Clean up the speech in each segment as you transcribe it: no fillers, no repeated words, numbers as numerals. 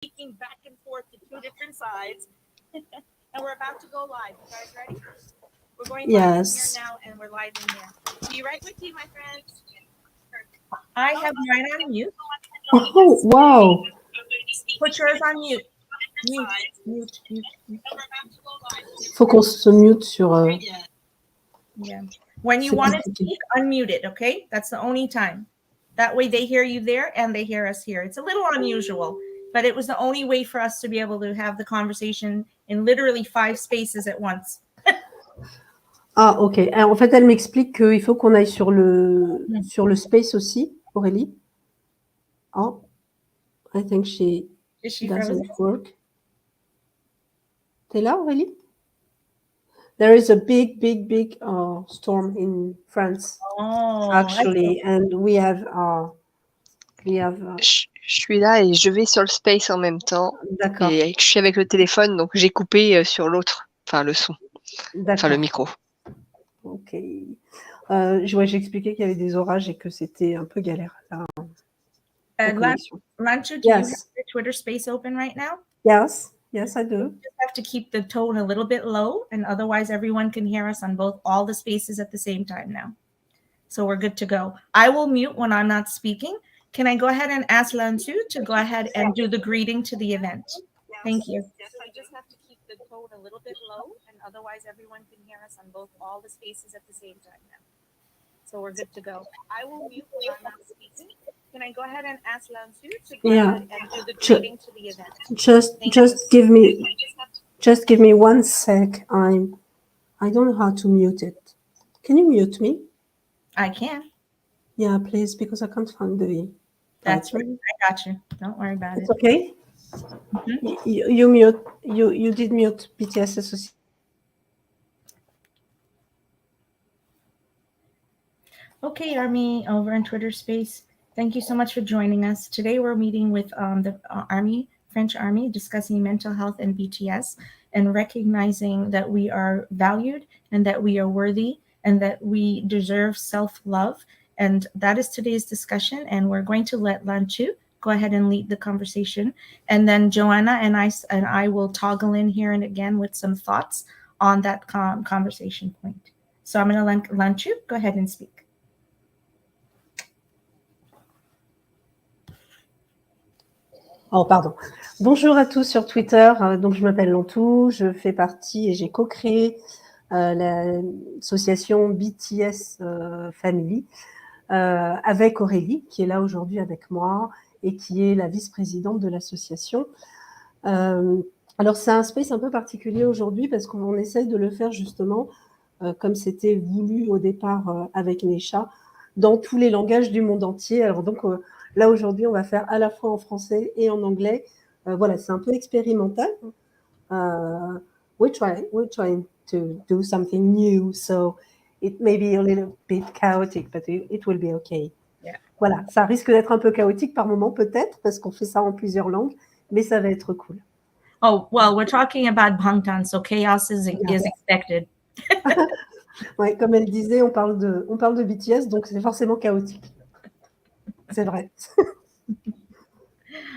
speaking back and forth to two different sides. And we're about to go live. You guys ready? We're going live in here Yes. now, and we're live in there. Be right with you, my friends. I have mine on mute. Oh, wow. Put yours on mute. Mute, mute, mute, mute. Faut qu'on se mute sur. Yeah. When you C'est want to compliqué. speak, unmute it, okay? That's the only time. That way they hear you there and they hear us here. It's a little unusual, but it was the only way for us to be able to have the conversation in literally 5 spaces at once. Ah, ok. En fait, elle m'explique qu'il faut qu'on aille sur le space aussi, Aurélie. Oh, I think she Is she doesn't frozen? work. T'es là, Aurélie? There is a big storm in France, Oh, actually, and we have. Je suis là et je vais sur le space en même temps. D'accord. Et je suis avec le téléphone, donc j'ai coupé sur l'autre, enfin le son, enfin le D'accord. micro. Ok. J'ai expliqué qu'il y avait des orages et que c'était un peu galère. La connexion. Lanchu, do you have Yes. your Twitter space open right now? Yes, I do. You just have to keep the tone a little bit low, and otherwise everyone can hear us on all the spaces at the same time now. So we're good to go. I will mute when I'm not speaking. Can I go ahead and ask Lanchu to go ahead and do the greeting to the event? Thank you. Yes, I just have to keep the tone a little bit low, and otherwise everyone can hear us on all the spaces at the same time now. So we're good to go. I will mute when I'm not speaking. Can I go ahead and ask Lansu to go ahead and do the greeting to the event? Just give me 1 sec. I don't know how to mute it. Can you mute me? I can. Yeah, please, because I can't find the. That's right. I got you. Don't worry about It's it. okay. Mm-hmm. You mute. You did mute BTS Association. Okay, Army over in Twitter space. Thank you so much for joining us. Today we're meeting with the French Army, discussing mental health and BTS and recognizing that we are valued and that we are worthy and that we deserve self-love. And that is today's discussion. And we're going to let Lanchu go ahead and lead the conversation. And then Joanna and I will toggle in here and again with some thoughts on that conversation point. So I'm going to let Lanchu go ahead and speak. Oh, pardon. Bonjour à tous sur Twitter. Donc, je m'appelle Lantou. Je fais partie et j'ai co-créé l'association BTS Family avec Aurélie, qui est là aujourd'hui avec moi et qui est la vice-présidente de l'association. Alors, c'est un space un peu particulier aujourd'hui parce qu'on essaye de le faire justement comme c'était voulu au départ avec Necha, dans tous les langages du monde entier. Alors donc, là, aujourd'hui, on va faire à la fois en français et en anglais. Voilà, c'est un peu expérimental. We're trying to do something new, so it may be a little bit chaotic, but it will be okay. Yeah. Voilà, ça risque d'être un peu chaotique par moment, peut-être, parce qu'on fait ça en plusieurs langues, mais ça va être cool. Oh, well, we're talking about Bangtan, so chaos is expected. Ouais, comme elle disait, on parle de BTS, donc c'est forcément chaotique. C'est vrai.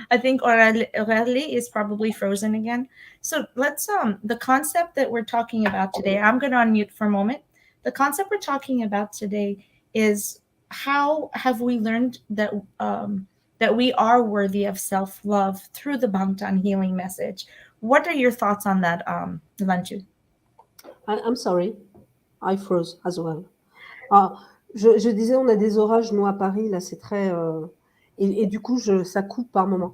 I think Aurélie is probably frozen again. So let's the concept that we're talking about today, I'm going to unmute for a moment. The concept we're talking about today is how have we learned that that we are worthy of self-love through the Bangtan healing message. What are your thoughts on that, Lanchu? I'm sorry, I froze as well. Je disais, on a des orages, nous, à Paris, là, c'est très... et du coup, ça coupe par moment.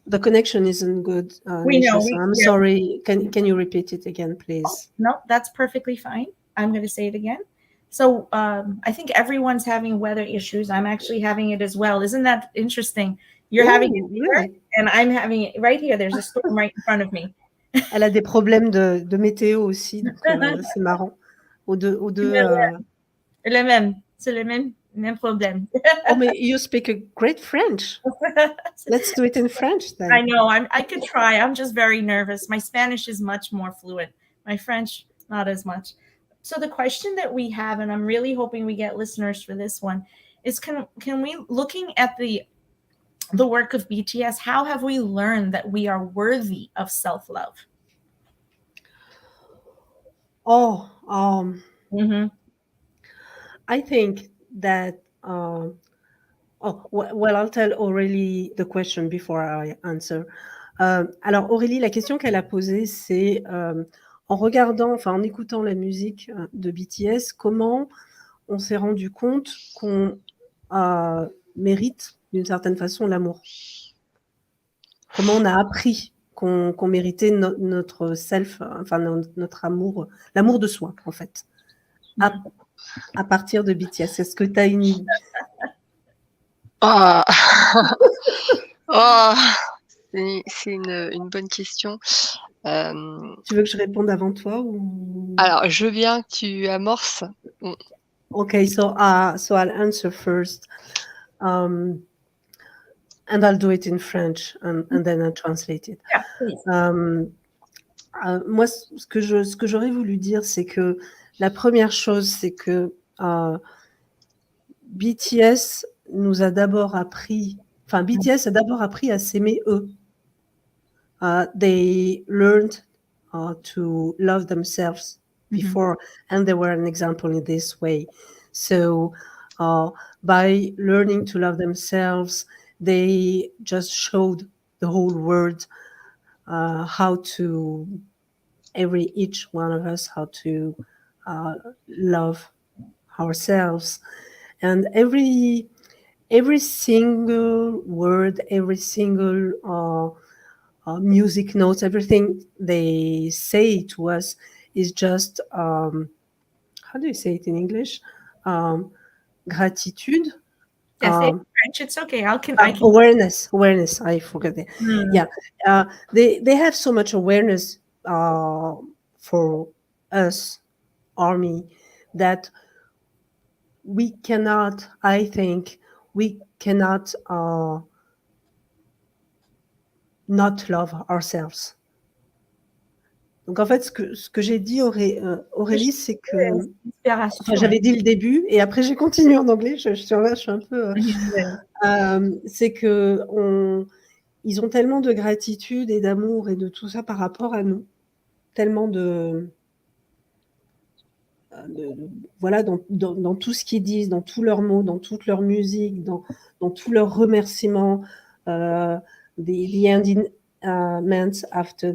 The connection isn't good, We know. so I'm sorry. Can you repeat it again, please? No, that's perfectly fine. I'm going to say it again. So I think everyone's having weather issues. I'm actually having it as well. Isn't that interesting? You're having it here, really? and I'm having it right here. There's a storm right in front of me. Elle a des problèmes de météo aussi, donc c'est marrant. C'est le même problème. Oh, mais you speak a great French. Let's do it in French then. I know. I could try. I'm just very nervous. My Spanish is much more fluent. My French, not as much. So the question that we have, and I'm really hoping we get listeners for this one, is can we, looking at the the work of BTS, how have we learned that we are worthy of self-love? Oh, Mm-hmm. I think that. Well, I'll tell Aurélie the question before I answer. Alors, Aurélie, la question qu'elle a posée, c'est en regardant, enfin en écoutant la musique de BTS, comment on s'est rendu compte qu'on mérite d'une certaine façon l'amour. Comment on a appris qu'on méritait notre self, enfin notre amour, l'amour de soi, en fait, à partir de BTS. Est-ce que tu as une... Ah. Oh, c'est une bonne question. Tu veux que je réponde avant toi ou... Alors, je veux bien que tu amorces. Okay, so I'll answer first, and I'll do it in French, and then I'll translate it. Yeah, please. Moi, ce que j'aurais voulu dire, c'est que la première chose, c'est que BTS nous a d'abord appris, enfin BTS a d'abord appris à s'aimer eux. They learned to love themselves before, and they were an example in this way. So by learning to love themselves, they just showed the whole world how to, each one of us, how to love ourselves. And every single word, every single music notes, everything they say to us is just, how do you say it in English? Gratitude. Yes, in French, it's okay. I can. Awareness. I forgot it. Yeah, they have so much awareness for us, Army, that we cannot. I think we cannot not love ourselves. Donc en fait, ce que j'ai dit, Aurélie, c'est que... Enfin, j'avais dit le début, et après j'ai continué en anglais, je suis un peu... c'est que ils ont tellement de gratitude et d'amour et de tout ça par rapport à nous. Tellement voilà, dans tout ce qu'ils disent, dans tous leurs mots, dans toute leur musique, dans tous leurs remerciements, the ending after,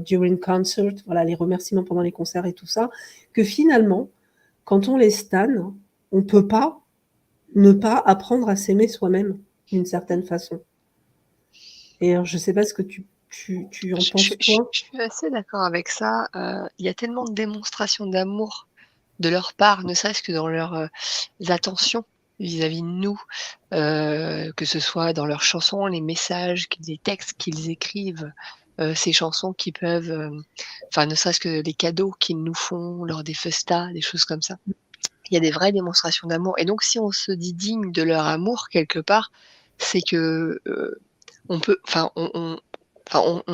during concert, voilà, les remerciements pendant les concerts et tout ça, que finalement, quand on les stan, on peut pas ne pas apprendre à s'aimer soi-même d'une certaine façon. Et alors, je sais pas ce que tu en penses, toi? Je suis assez d'accord avec ça. Il y a tellement de démonstrations d'amour de leur part, ne serait-ce que dans leurs attentions vis-à-vis de nous, que ce soit dans leurs chansons, les messages, les textes qu'ils écrivent, ces chansons qui peuvent, enfin, ne serait-ce que les cadeaux qu'ils nous font lors des festas, des choses comme ça. Il y a des vraies démonstrations d'amour, et donc si on se dit digne de leur amour quelque part, c'est que, on peut, enfin, on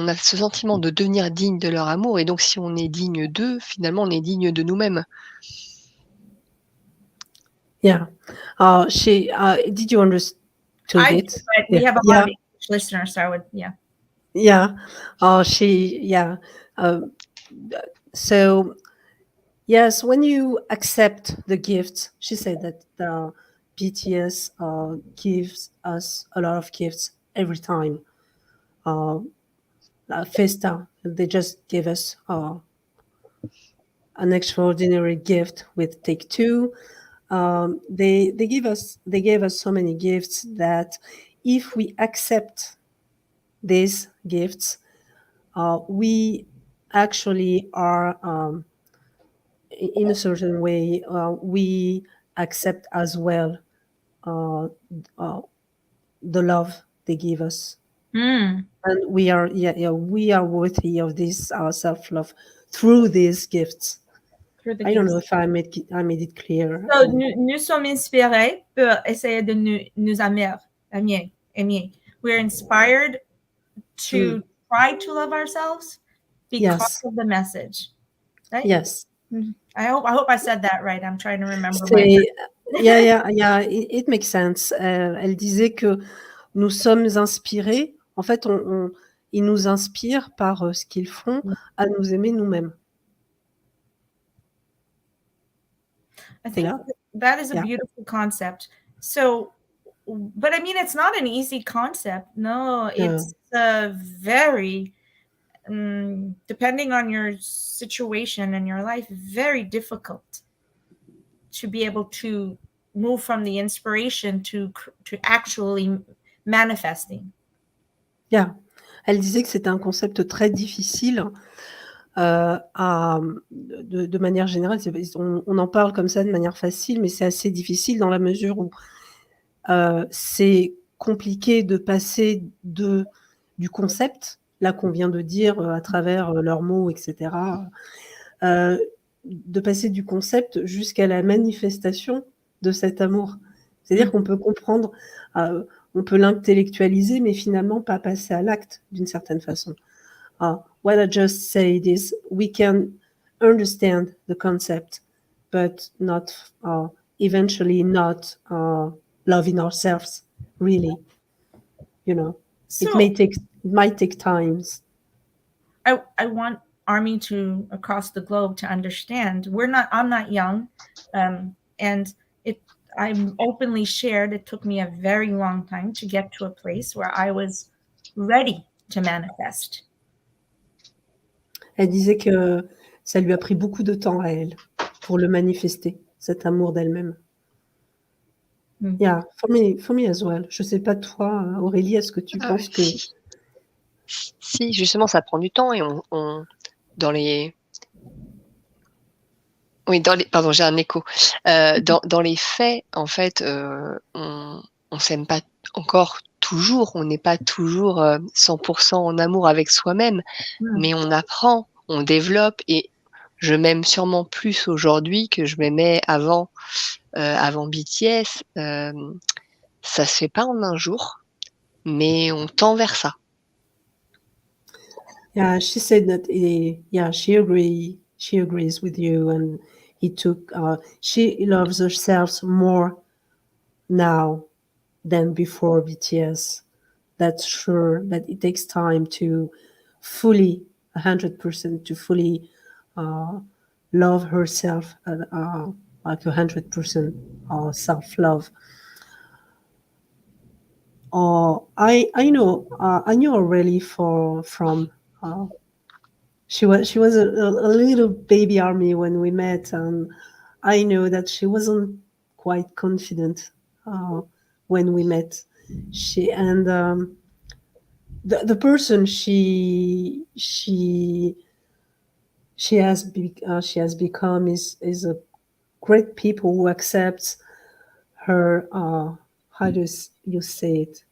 a ce sentiment de devenir digne de leur amour, et donc si on est digne d'eux, finalement, on est digne de nous-mêmes. Yeah. Did you understood it? We have a lot of English listeners, so I would, Yeah. So, yes, when you accept the gifts, she said that the BTS gives us a lot of gifts every time. Festa, they just gave us an extraordinary gift with Take Two. They gave us so many gifts that if we accept these gifts, we actually are, in a certain way, we accept as well the love they give us. And we are worthy of this self-love through these gifts. I don't know if I made it clear. So, nous sommes inspirés pour essayer de nous aimer. We're inspired to try to love ourselves because of the message. Right? Yes. I hope I said that right. I'm trying to remember. Yeah, it makes sense. Elle disait que nous sommes inspirés. En fait, ils nous inspirent par ce qu'ils font à nous aimer nous-mêmes. I T'es think là? that is a Yeah. beautiful concept. So, but I mean, it's not an easy concept. No, it's very, depending on your situation and your life, very difficult to be able to move from the inspiration to actually manifesting. Yeah. Elle disait que c'était un concept très difficile de manière générale. On en parle comme ça de manière facile, mais c'est assez difficile dans la mesure où c'est compliqué de passer du concept, là qu'on vient de dire à travers leurs mots, etc., de passer du concept jusqu'à la manifestation de cet amour. C'est-à-dire qu'on peut comprendre, on peut l'intellectualiser, mais finalement pas passer à l'acte d'une certaine façon. What I just said is we can understand the concept, but not eventually not loving ourselves, really. You know, So it might take times. I want Army to across the globe to understand I'm not young, and I'm openly shared. It took me a very long time to get to a place where I was ready to manifest. Elle disait que ça lui a pris beaucoup de temps à elle pour le manifester, cet amour d'elle-même. Yeah, for me as well. Je sais pas toi, Aurélie, est-ce que tu penses que... Si, justement, ça prend du temps et dans les... Oui, pardon, j'ai un écho. Dans les faits, en fait, on s'aime pas encore toujours, on n'est pas toujours 100% en amour avec soi-même, mais on apprend, on développe et je m'aime sûrement plus aujourd'hui que je m'aimais avant BTS. Ça se fait pas en un jour, mais on tend vers ça. Yeah, she said that. She agrees with you, and she loves herself more now than before BTS. That's sure. That it takes time to fully, 100%, to fully love herself, like 100% self-love. I knew Aurélie from. She was a little baby Army when we met, and I know that she wasn't quite confident when we met. The person she has become is a great people who accepts her. How do you say it?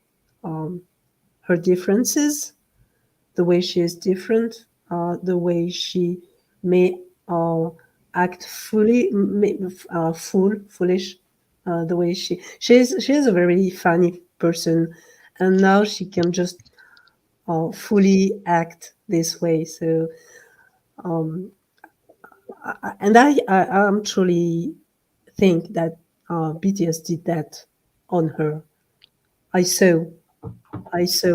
Her differences, the way she is different, the way she may act foolish, the way she is a very funny person, and now she can just fully act this way. So, and I truly think that BTS did that on her. I saw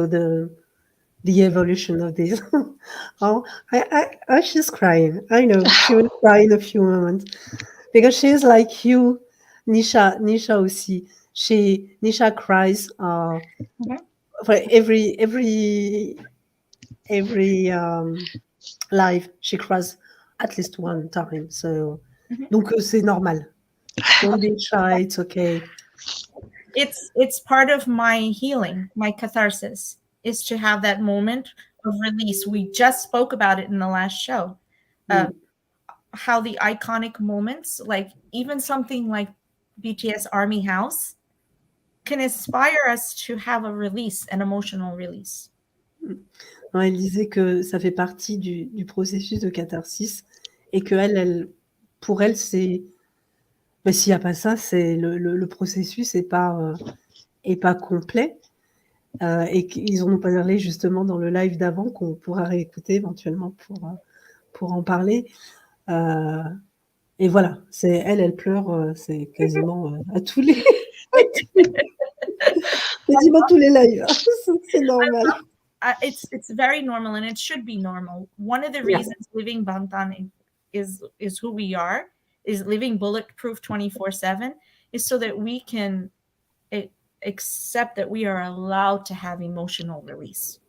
the evolution of this. She's crying. I know she will cry in a few moments because she's like you, Nisha aussi. Nisha cries for every live. She cries at least one time. So, donc c'est normal. Don't be shy. It's okay. It's part of my healing, my catharsis, is to have that moment of release. We just spoke about it in the last show. How the iconic moments, like even something like BTS Army House, can inspire us to have a release, an emotional release. Non, elle disait que ça fait partie du processus de catharsis et que pour elle, c'est... Mais s'il n'y a pas ça, c'est le processus n'est pas complet. Et qu'ils en ont parlé justement dans le live d'avant, qu'on pourra réécouter éventuellement pour en parler. Et voilà, elle pleure, c'est quasiment à tous les... Quasiment tous les lives. C'est normal. It's very normal, and it should be normal. One of the Yeah. reasons living Bangtan is who we are, is living bulletproof 24/7, is so that we can accept that we are allowed to have emotional release.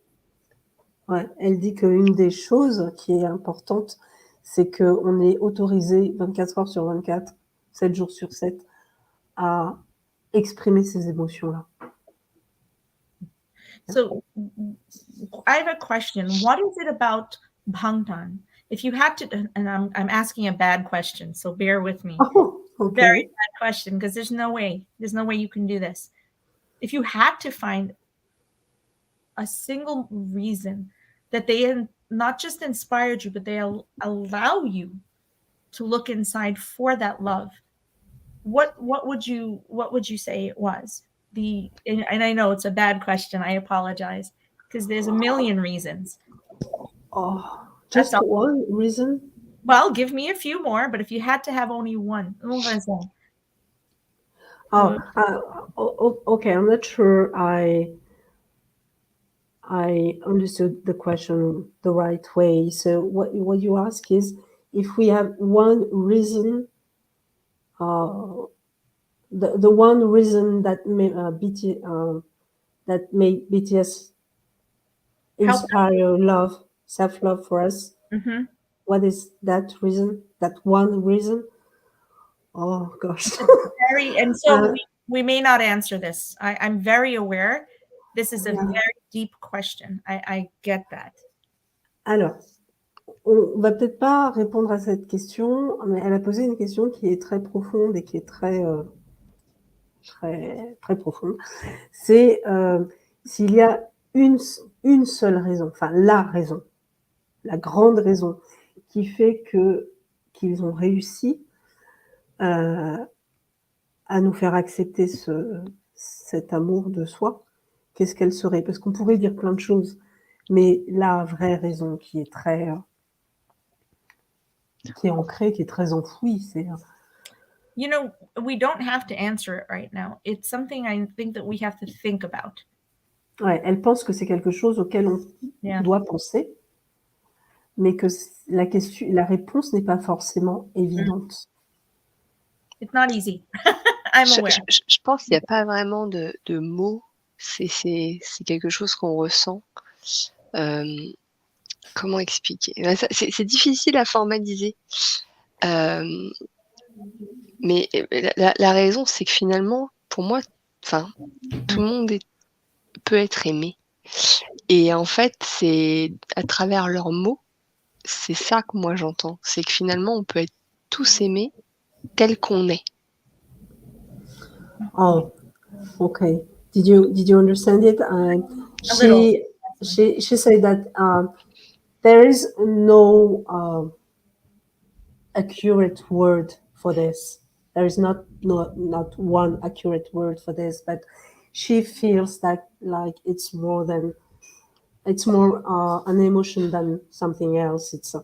Ouais, elle dit qu'une des choses qui est importante, c'est qu'on est autorisé 24 heures sur 24, 7 jours sur 7, à exprimer ces émotions-là. So I have a question. What is it about Bangtan? If you had to, and I'm asking a bad question, so bear with me. Oh, okay. Very bad question, because there's no way you can do this. If you had to find a single reason that they not just inspired you, but they allow you to look inside for that love, what would you say it was? And I know it's a bad question, I apologize, because there's a million reasons. Oh, That's just all. one reason? Well, give me a few more, but if you had to have only one raison. Oh, okay. I'm not sure I understood the question the right way. So what you ask is if we have one reason, the one reason that made BTS inspire love, self-love for us. Mm-hmm. What is that reason? That one reason? Oh gosh. We may not answer this. I'm very aware. This is a Yeah. very deep question. I get that. Alors, on va peut-être pas répondre à cette question, mais elle a posé une question qui est très profonde et qui est très profonde. C'est s'il y a une seule raison, enfin la raison, la grande raison qui fait qu'ils ont réussi à nous faire accepter cet amour de soi, qu'est-ce qu'elle serait? Parce qu'on pourrait dire plein de choses, mais la vraie raison qui est ancrée, qui est très enfouie, c'est... You know, we don't have to answer it right now. It's something I think that we have to think about. Ouais, elle pense que c'est quelque chose auquel on doit penser, mais que la réponse n'est pas forcément évidente. It's not easy. I'm aware. Je pense qu'il n'y a pas vraiment de mots. C'est quelque chose qu'on ressent. Comment expliquer? C'est difficile à formaliser. Mais la raison, c'est que finalement, pour moi, tout le monde peut être aimé. Et en fait, c'est à travers leurs mots, c'est ça que moi j'entends. C'est que finalement, on peut être tous aimés tel qu'on est. Oh, okay. Did you understand it? She said that there is no accurate word for this. There is not one accurate word for this, but she feels that like it's more an emotion than something else. It's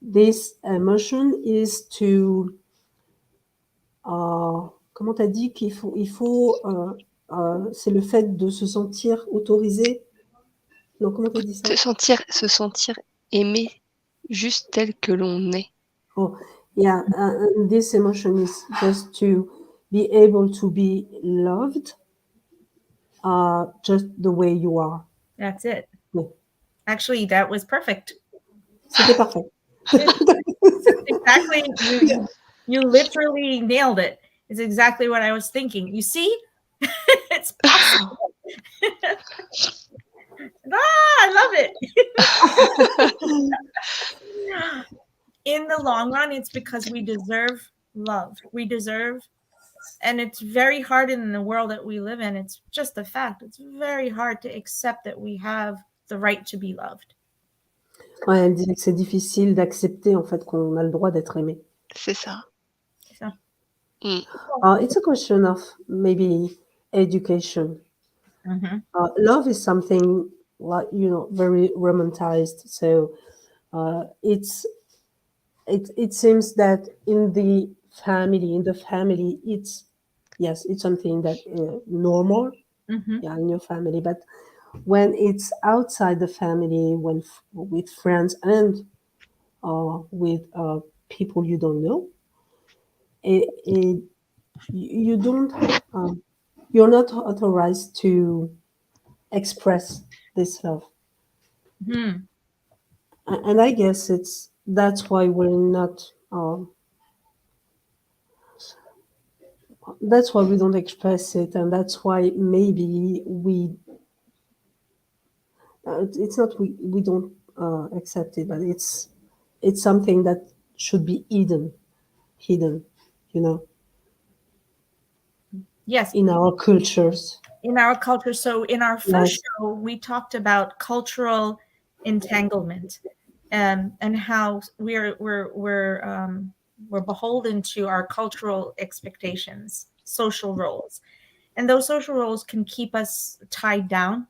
this emotion is to comment t'as dit qu'il faut c'est le fait de se sentir autorisé. Non, comment t'as dit ça? Se sentir aimé juste tel que l'on est. Oh, yeah. This emotion is just to be able to be loved just the way you are. That's it. Yeah. Actually, that was perfect. C'était parfait. Exactly. You literally nailed it. It's exactly what I was thinking. You see? It's possible. I love it. In the long run, it's because we deserve love. We deserve, and it's very hard in the world that we live in. It's just a fact. It's very hard to accept that we have the right to be loved. Ouais, elle disait que c'est difficile d'accepter en fait qu'on a le droit d'être aimé. C'est ça. It's a question of maybe education. Mm-hmm. Love is something like very romanticized. So it seems that in the family, it's yes, it's something that normal, Mm-hmm. yeah, in your family. But when it's outside the family, when with friends and with people you don't know, it you don't you're not authorized to express this love. Hmm. And I guess that's why we're not that's why we don't express it, and that's why maybe it's not we don't accept it, but it's something that should be hidden, you know, Yes, in our cultures. in our culture. So in our first Yes, show, we talked about cultural entanglement, and how we're beholden to our cultural expectations, social roles, and those social roles can keep us tied down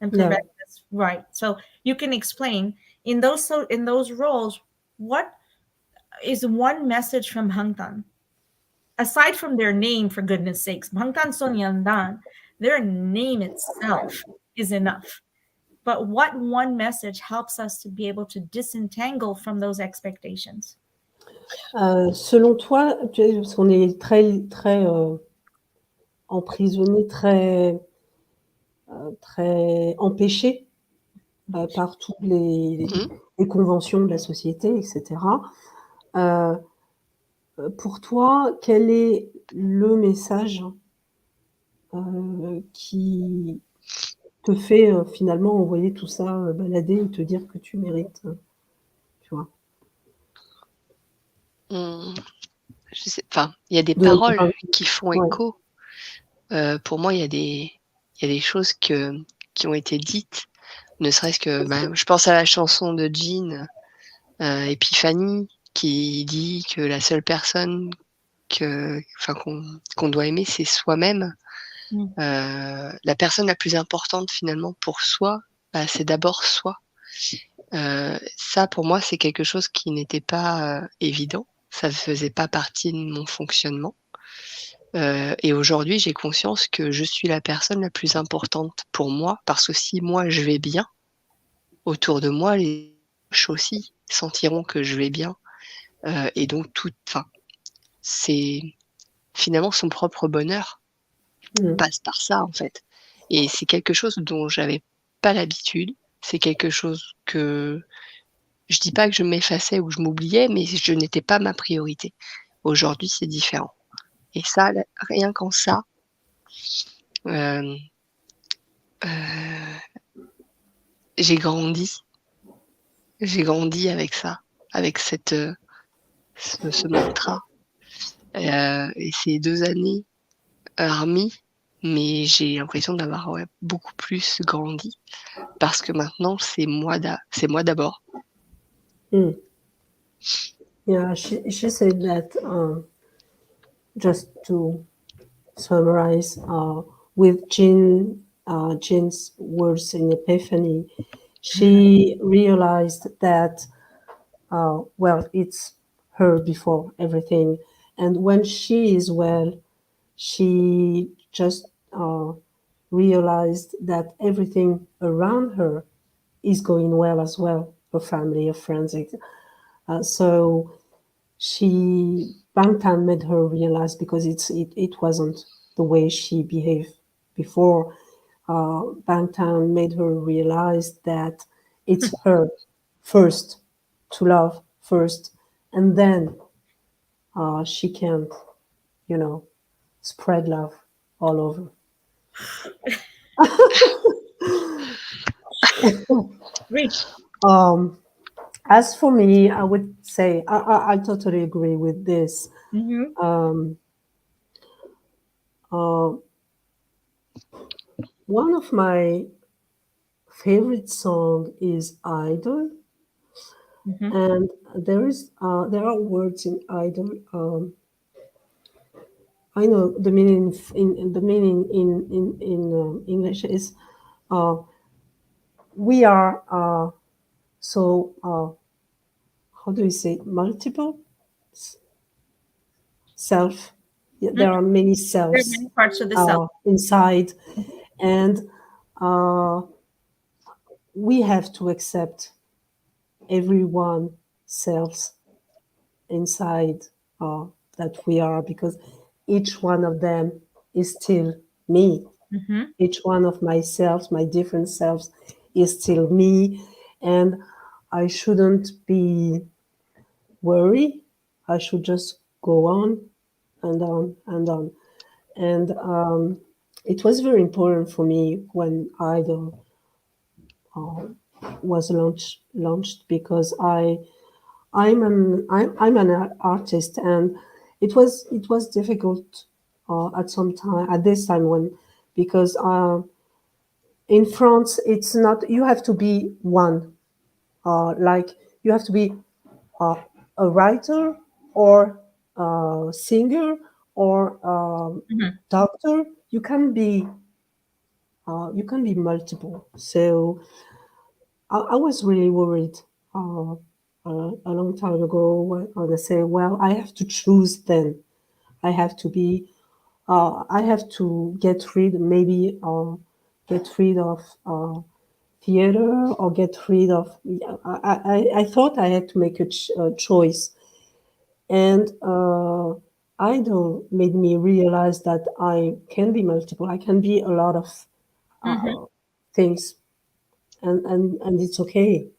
and yeah. prevent us. Right. So you can explain in those roles, what is one message from Hangtan aside from their name, for goodness sakes. Bangtan Sonyandan, their name itself is enough. But what one message helps us to be able to disentangle from those expectations? Selon toi, parce qu'on est très emprisonné, très empêché par toutes Mmh. les conventions de la société, etc. Euh, pour toi, quel est le message qui te fait finalement envoyer tout ça balader et te dire que tu mérites, tu vois, Mmh, je sais enfin, il y a des de paroles enfin, qui font ouais, écho. Pour moi, il y a des choses qui ont été dites, ne serait-ce que, bah, je pense à la chanson de Jean, Épiphanie, qui dit que la seule personne qu'on doit aimer, c'est soi-même. Mm. La personne la plus importante finalement pour soi, bah, c'est d'abord soi. Ça pour moi, c'est quelque chose qui n'était pas, évident. Ça faisait pas partie de mon fonctionnement, et aujourd'hui, j'ai conscience que je suis la personne la plus importante pour moi parce que si moi je vais bien, autour de moi, les proches aussi sentiront que je vais bien, et donc c'est finalement son propre bonheur mmh, passe par ça, en fait, et c'est quelque chose dont j'avais pas l'habitude. C'est quelque chose que je dis pas que je m'effaçais ou que je m'oubliais, mais je n'étais pas ma priorité. Aujourd'hui, c'est différent et ça, là, rien qu'en ça, hem, heu, j'ai grandi. J'ai grandi avec ça, avec ce mantra, et ces 2 années Army, mais j'ai l'impression d'avoir, ouais, beaucoup plus grandi parce que maintenant c'est moi d'abord. mmh. Yeah, she said that just to summarize with Jean's words in Epiphany, she realized that well, it's her before everything, and when she is well, she just realized that everything around her is going well as well, her family, her friends. So she Bangtan made her realize because it wasn't the way she behaved before. Bangtan made her realize that it's her first to love first, and then she can, you know, spread love all over. Oui. As for me, I would say I totally agree with this. Mhm. Um, uh, one of my favorite song is Idol, Mhm. and there are words in Idol. I know the meaning in the meaning in English is uh, we are so how do you say multiple self, there are many There are selves many parts of the self. inside, and we have to accept everyone selves inside that we are, because each one of them is still me. Each one of myself, my different selves, is still me, and I shouldn't be worried. I should just go on and on and on. And it was very important for me when Idol was launched, because I'm an artist, and it was difficult at this time, because in France it's not, you have to be one, like you have to be a writer or a singer or doctor. You can be multiple. So I was really worried a long time ago when I say, well, I have to choose then. I have to be, I have to get rid, maybe get rid of theater, or get rid of, I thought I had to make a choice. And Idol made me realize that I can be multiple. I can be a lot of things, and it's okay.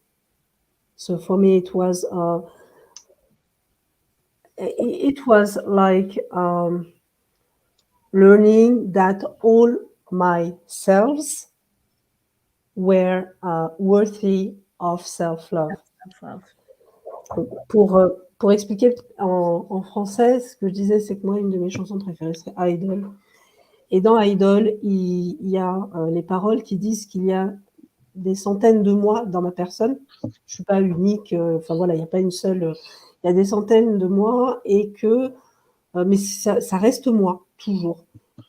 So for me, it was like learning that all my selves were worthy of self-love. Self-love. Pour expliquer en français, ce que je disais, c'est que moi, une de mes chansons préférées, c'est Idol. Et dans Idol, il y a les paroles qui disent qu'il y a des centaines de moi dans ma personne. Je suis pas unique. Enfin voilà, il n'y a pas une seule. Il y a des centaines de moi, et que mais ça reste moi toujours,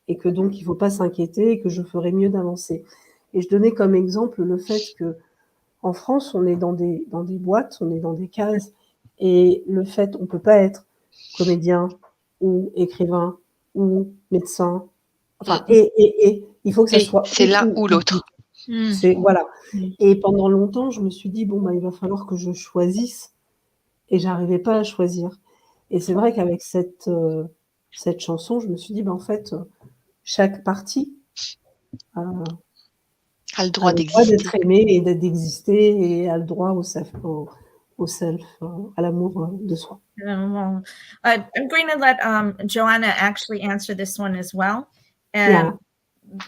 et que donc il ne faut pas s'inquiéter, et que je ferai mieux d'avancer. Et je donnais comme exemple le fait que en France, on est dans des boîtes, on est dans des cases, et le fait, on peut pas être comédien ou écrivain ou médecin. Enfin, et il faut que ça Oui, soit c'est l'un ou l'autre. C'est voilà. Et pendant longtemps, je me suis dit bon, bah, il va falloir que je choisisse, et j'arrivais pas à choisir. Et c'est vrai qu'avec cette chanson, je me suis dit, bah, en fait, chaque partie A le a droit le droit d'exister. d'être aimée et d'exister, et a le droit au self, à l'amour de soi. I'm going to let Joanna actually answer this one as well, and Yeah.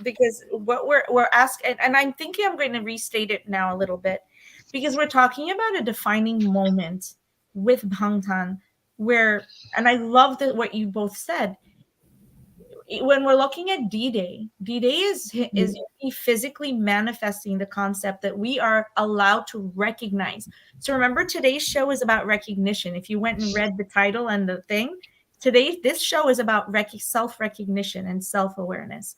because what we're asking, and I'm thinking I'm going to restate it now a little bit, because we're talking about a defining moment with Bangtan, where, and I love that what you both said. When we're looking at D-Day, D-Day is physically manifesting the concept that we are allowed to recognize. So remember, today's show is about recognition. If you went and read the title and the thing, this show is about self-recognition and self-awareness.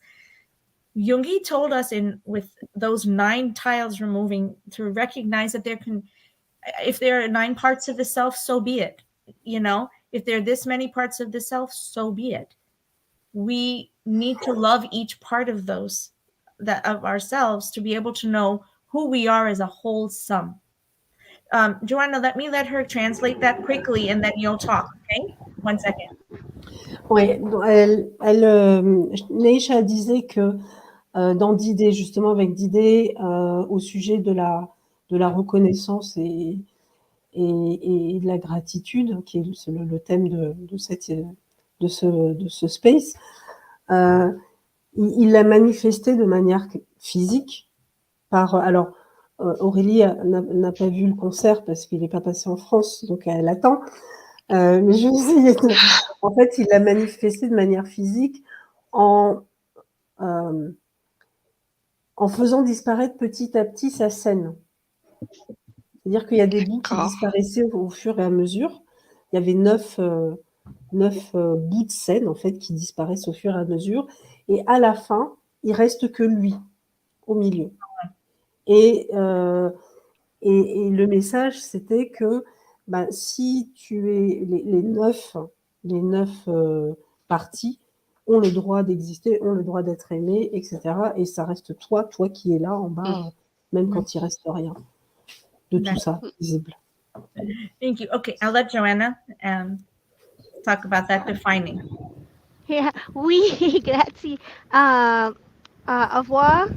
Jungi told us with those 9 tiles removing, to recognize that if there are 9 parts of the self, so be it. If there are this many parts of the self, so be it. We need to love each part of those of ourselves to be able to know who we are as a whole sum. Joanna, let her translate that quickly, and then you'll talk. Okay, 1 second. Oui, Neisha disait que dans Didé, justement avec Didé, au sujet de la reconnaissance et de la gratitude, qui est le thème de ce space, il l'a manifesté de manière physique. Alors, Aurélie n'a pas vu le concert parce qu'il n'est pas passé en France, donc elle attend. Mais je vais essayer en fait, il l'a manifesté de manière physique en faisant disparaître petit à petit sa scène. C'est-à-dire qu'il y a des bouts qui disparaissaient au fur et à mesure. Il y avait 9 bouts de scène, en fait, qui disparaissent au fur et à mesure. Et à la fin, il reste que lui, au milieu. Et le message, c'était que si tu es les 9 parties, ont le droit d'exister, ont le droit d'être aimés, etc. Et ça reste toi qui es là en bas, même quand il reste rien de tout ça visible. Thank you. Okay, I'll let Joanna talk about that defining. Yeah, oui, grazie. Au revoir.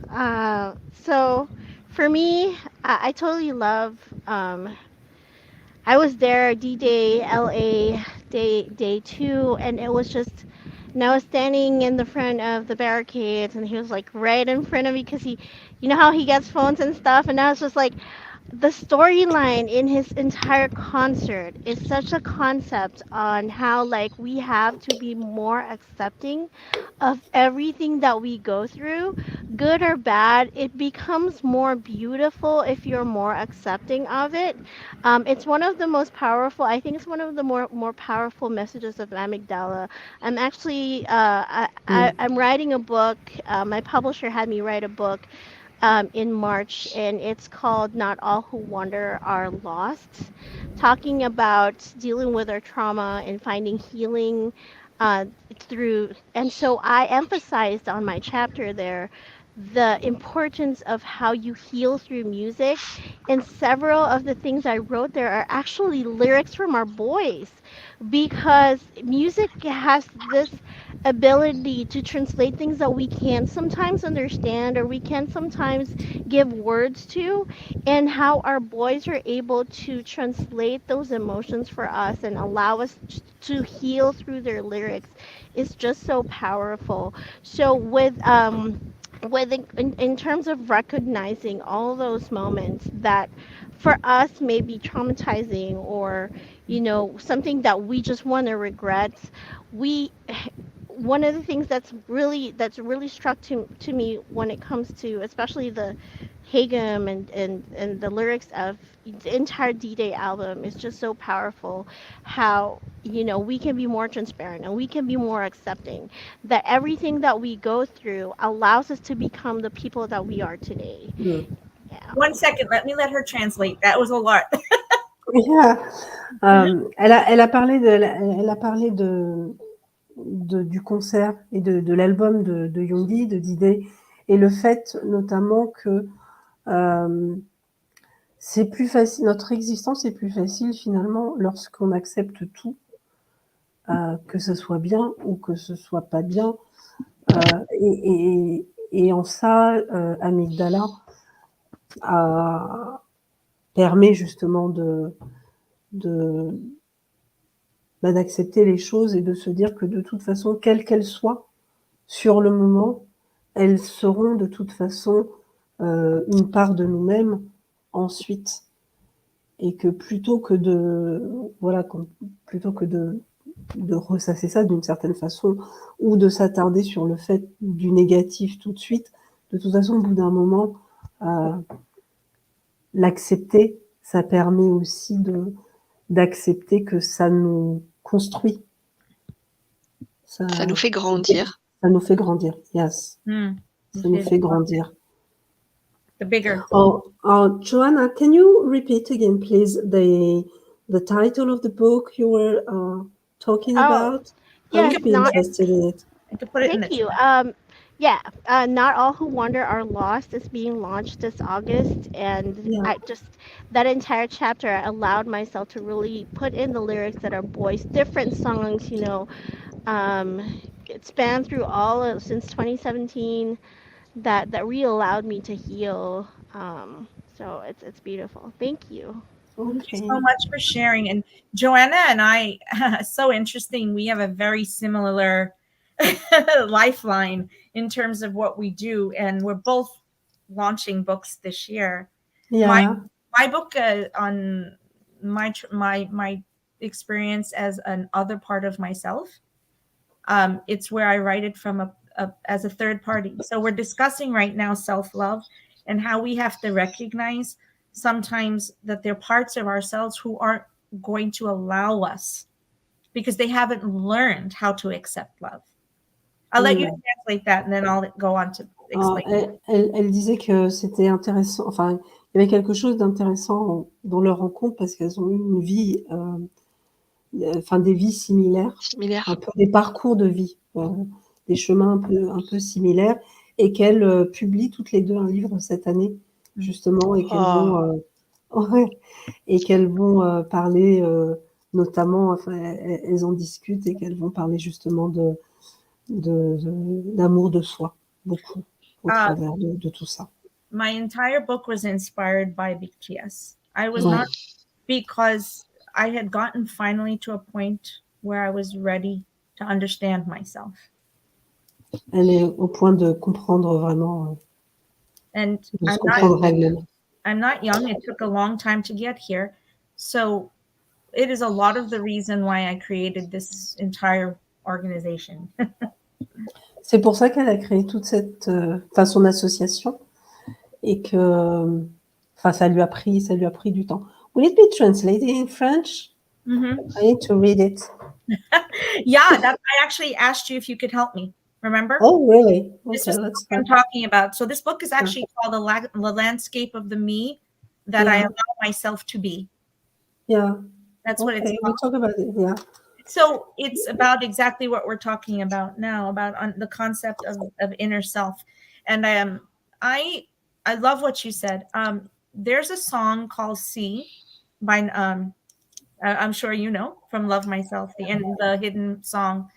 So, for me, I totally love. I was there D-Day, LA, day 2, and it was just. And I was standing in the front of the barricades, and he was like right in front of me because he, you know how he gets phones and stuff, and I was just like, the storyline in his entire concert is such a concept on how like we have to be more accepting of everything that we go through, good or bad. It becomes more beautiful if you're more accepting of it. It's one of the most powerful. I think it's one of the more powerful messages of amygdala. I'm actually I'm writing a book. My publisher had me write a book in March, and it's called Not All Who Wander Are Lost, talking about dealing with our trauma and finding healing through. And so I emphasized on my chapter there the importance of how you heal through music. And several of the things I wrote there are actually lyrics from our boys, because music has this ability to translate things that we can't sometimes understand or we can sometimes give words to, and how our boys are able to translate those emotions for us and allow us to heal through their lyrics is just so powerful. So with in terms of recognizing all those moments that for us may be traumatizing, or something that we just want to regret, we one of the things that's really struck to me when it comes to especially the Hagem and the lyrics of the entire D-Day album is just so powerful, how we can be more transparent and we can be more accepting, that everything that we go through allows us to become the people that we are today. Yeah. 1 second, let her translate. That was a lot. Yeah. Elle a parlé du concert et de l'album de Yondi, de D-Day, et le fait notamment que c'est plus facile, notre existence est plus facile finalement lorsqu'on accepte tout, que ce soit bien ou que ce soit pas bien. Et en ça, Amygdala permet justement d'accepter les choses et de se dire que de toute façon, quelles qu'elles soient, sur le moment, elles seront de toute façon une part de nous-mêmes ensuite. Et que plutôt que de ressasser ça d'une certaine façon, ou de s'attarder sur le fait du négatif tout de suite, de toute façon, au bout d'un moment, l'accepter, ça permet aussi d'accepter que ça nous construit. Ça nous fait grandir. Ça nous fait grandir, yes. Ça nous fait grandir. The bigger. Joanna, can you repeat again, please, the title of the book you were talking about? I Yes, would be interested in it. I could put it in thank the you. Not All Who Wander Are Lost is being launched this August, and Yeah. that entire chapter I allowed myself to really put in the lyrics that are boys, different songs, it spanned through since 2017, that really allowed me to heal. So it's beautiful. Thank you. Thank you so much for sharing. And Joanna and I, so interesting. We have a very similar lifeline in terms of what we do, and we're both launching books this year. Yeah. My book on my experience as an other part of myself. It's where I write it from as a third party. So we're discussing right now self-love and how we have to recognize sometimes that there are parts of ourselves who aren't going to allow us because they haven't learned how to accept love. I'll let you translate that and then I'll go on to explain. Elle disait que c'était intéressant, enfin, il y avait quelque chose d'intéressant dans leur rencontre parce qu'elles ont eu une vie, des vies similaires, un peu des parcours de vie des chemins un peu similaires et qu'elles publient toutes les deux un livre cette année, justement, et qu'elles vont, ouais, et qu'elles vont parler notamment, enfin, elles en discutent et qu'elles vont parler justement d'amour de soi, beaucoup, au travers de tout ça. My entire book was inspired by BTS. I was Ouais. not, because I had gotten finally to a point where I was ready to understand myself. Elle est au point de comprendre vraiment, And de se comprendre elle-même. I'm not young. It took a long time to get here. So it is a lot of the reason why I created this entire organization. C'est pour ça qu'elle a créé toute cette, enfin son association, et que, enfin ça lui a pris du temps. Will it be translated in French? Mhm. I need to read it. Yeah, I actually asked you if you could help me. Remember? Oh, really? This Okay, is let's what I'm start. talking about. So this book is actually called The Landscape of the Me That I Yeah. Allow Myself to Be. Yeah. That's what it's Okay, called. we'll talk about it. Yeah. So it's about exactly what we're talking about now, about the concept of inner self. And I love what you said. There's a song called "See" by I'm sure you know, from Love Myself, the hidden song.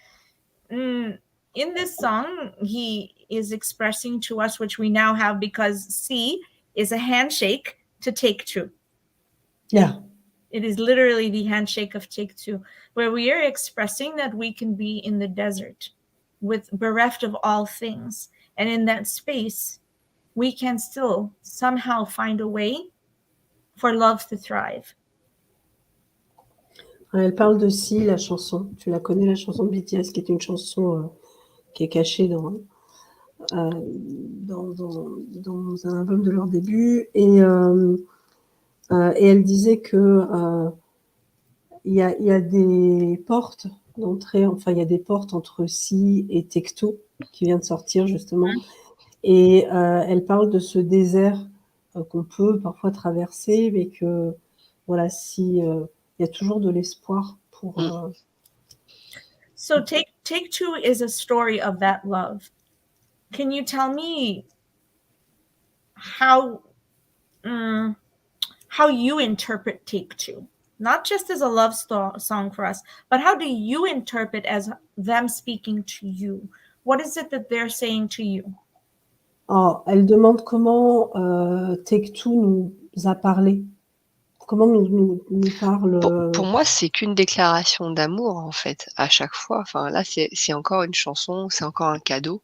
In this song, he is expressing to us, which we now have, because "See" is a handshake to take two. Yeah. It is literally the handshake of take two, where we are expressing that we can be in the desert, with bereft of all things. And in that space, we can still somehow find a way for love to thrive. Elle parle de Si, la chanson. Tu la connais, la chanson de BTS, qui est une chanson qui est cachée dans un album de leur début. Et elle disait que il y a des portes d'entrée, enfin, il y a des portes entre Si et Take-Two qui vient de sortir, justement. Et elle parle de ce désert qu'on peut parfois traverser, mais que, voilà, si il y a toujours de l'espoir pour... So take two is a story of that love. Can you tell me how you interpret take two? Not just as a love song for us, but how do you interpret as them speaking to you? What is it that they're saying to you? Oh, elle demande comment Take-Two nous a parlé. Comment nous parle... Pour moi, c'est qu'une déclaration d'amour, en fait, à chaque fois. Enfin, là, c'est encore une chanson, c'est encore un cadeau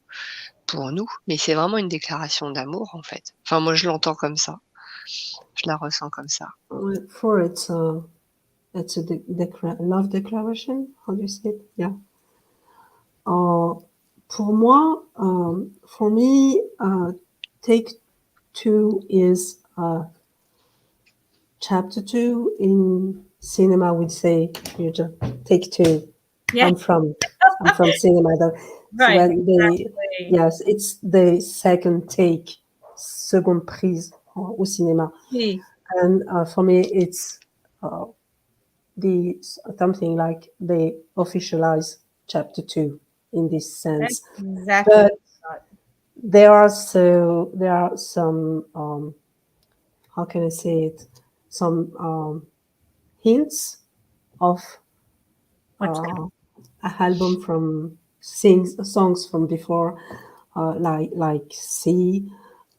pour nous, mais c'est vraiment une déclaration d'amour, en fait. Enfin, moi, je l'entends comme ça. Je la ressens comme ça. For it's a love declaration. How do you say it? Yeah. Pour moi, for me, Take Two is chapter 2 in cinema. We'd say you just take two. Yeah. I'm from cinema. Right. When they, Exactly. yes, it's the second take, seconde prise au cinéma. Oui. And for me, it's something like they officialize chapter 2 in this sense. That's exactly. But there are some how can I say it? Some hints of an album from songs from before, like See,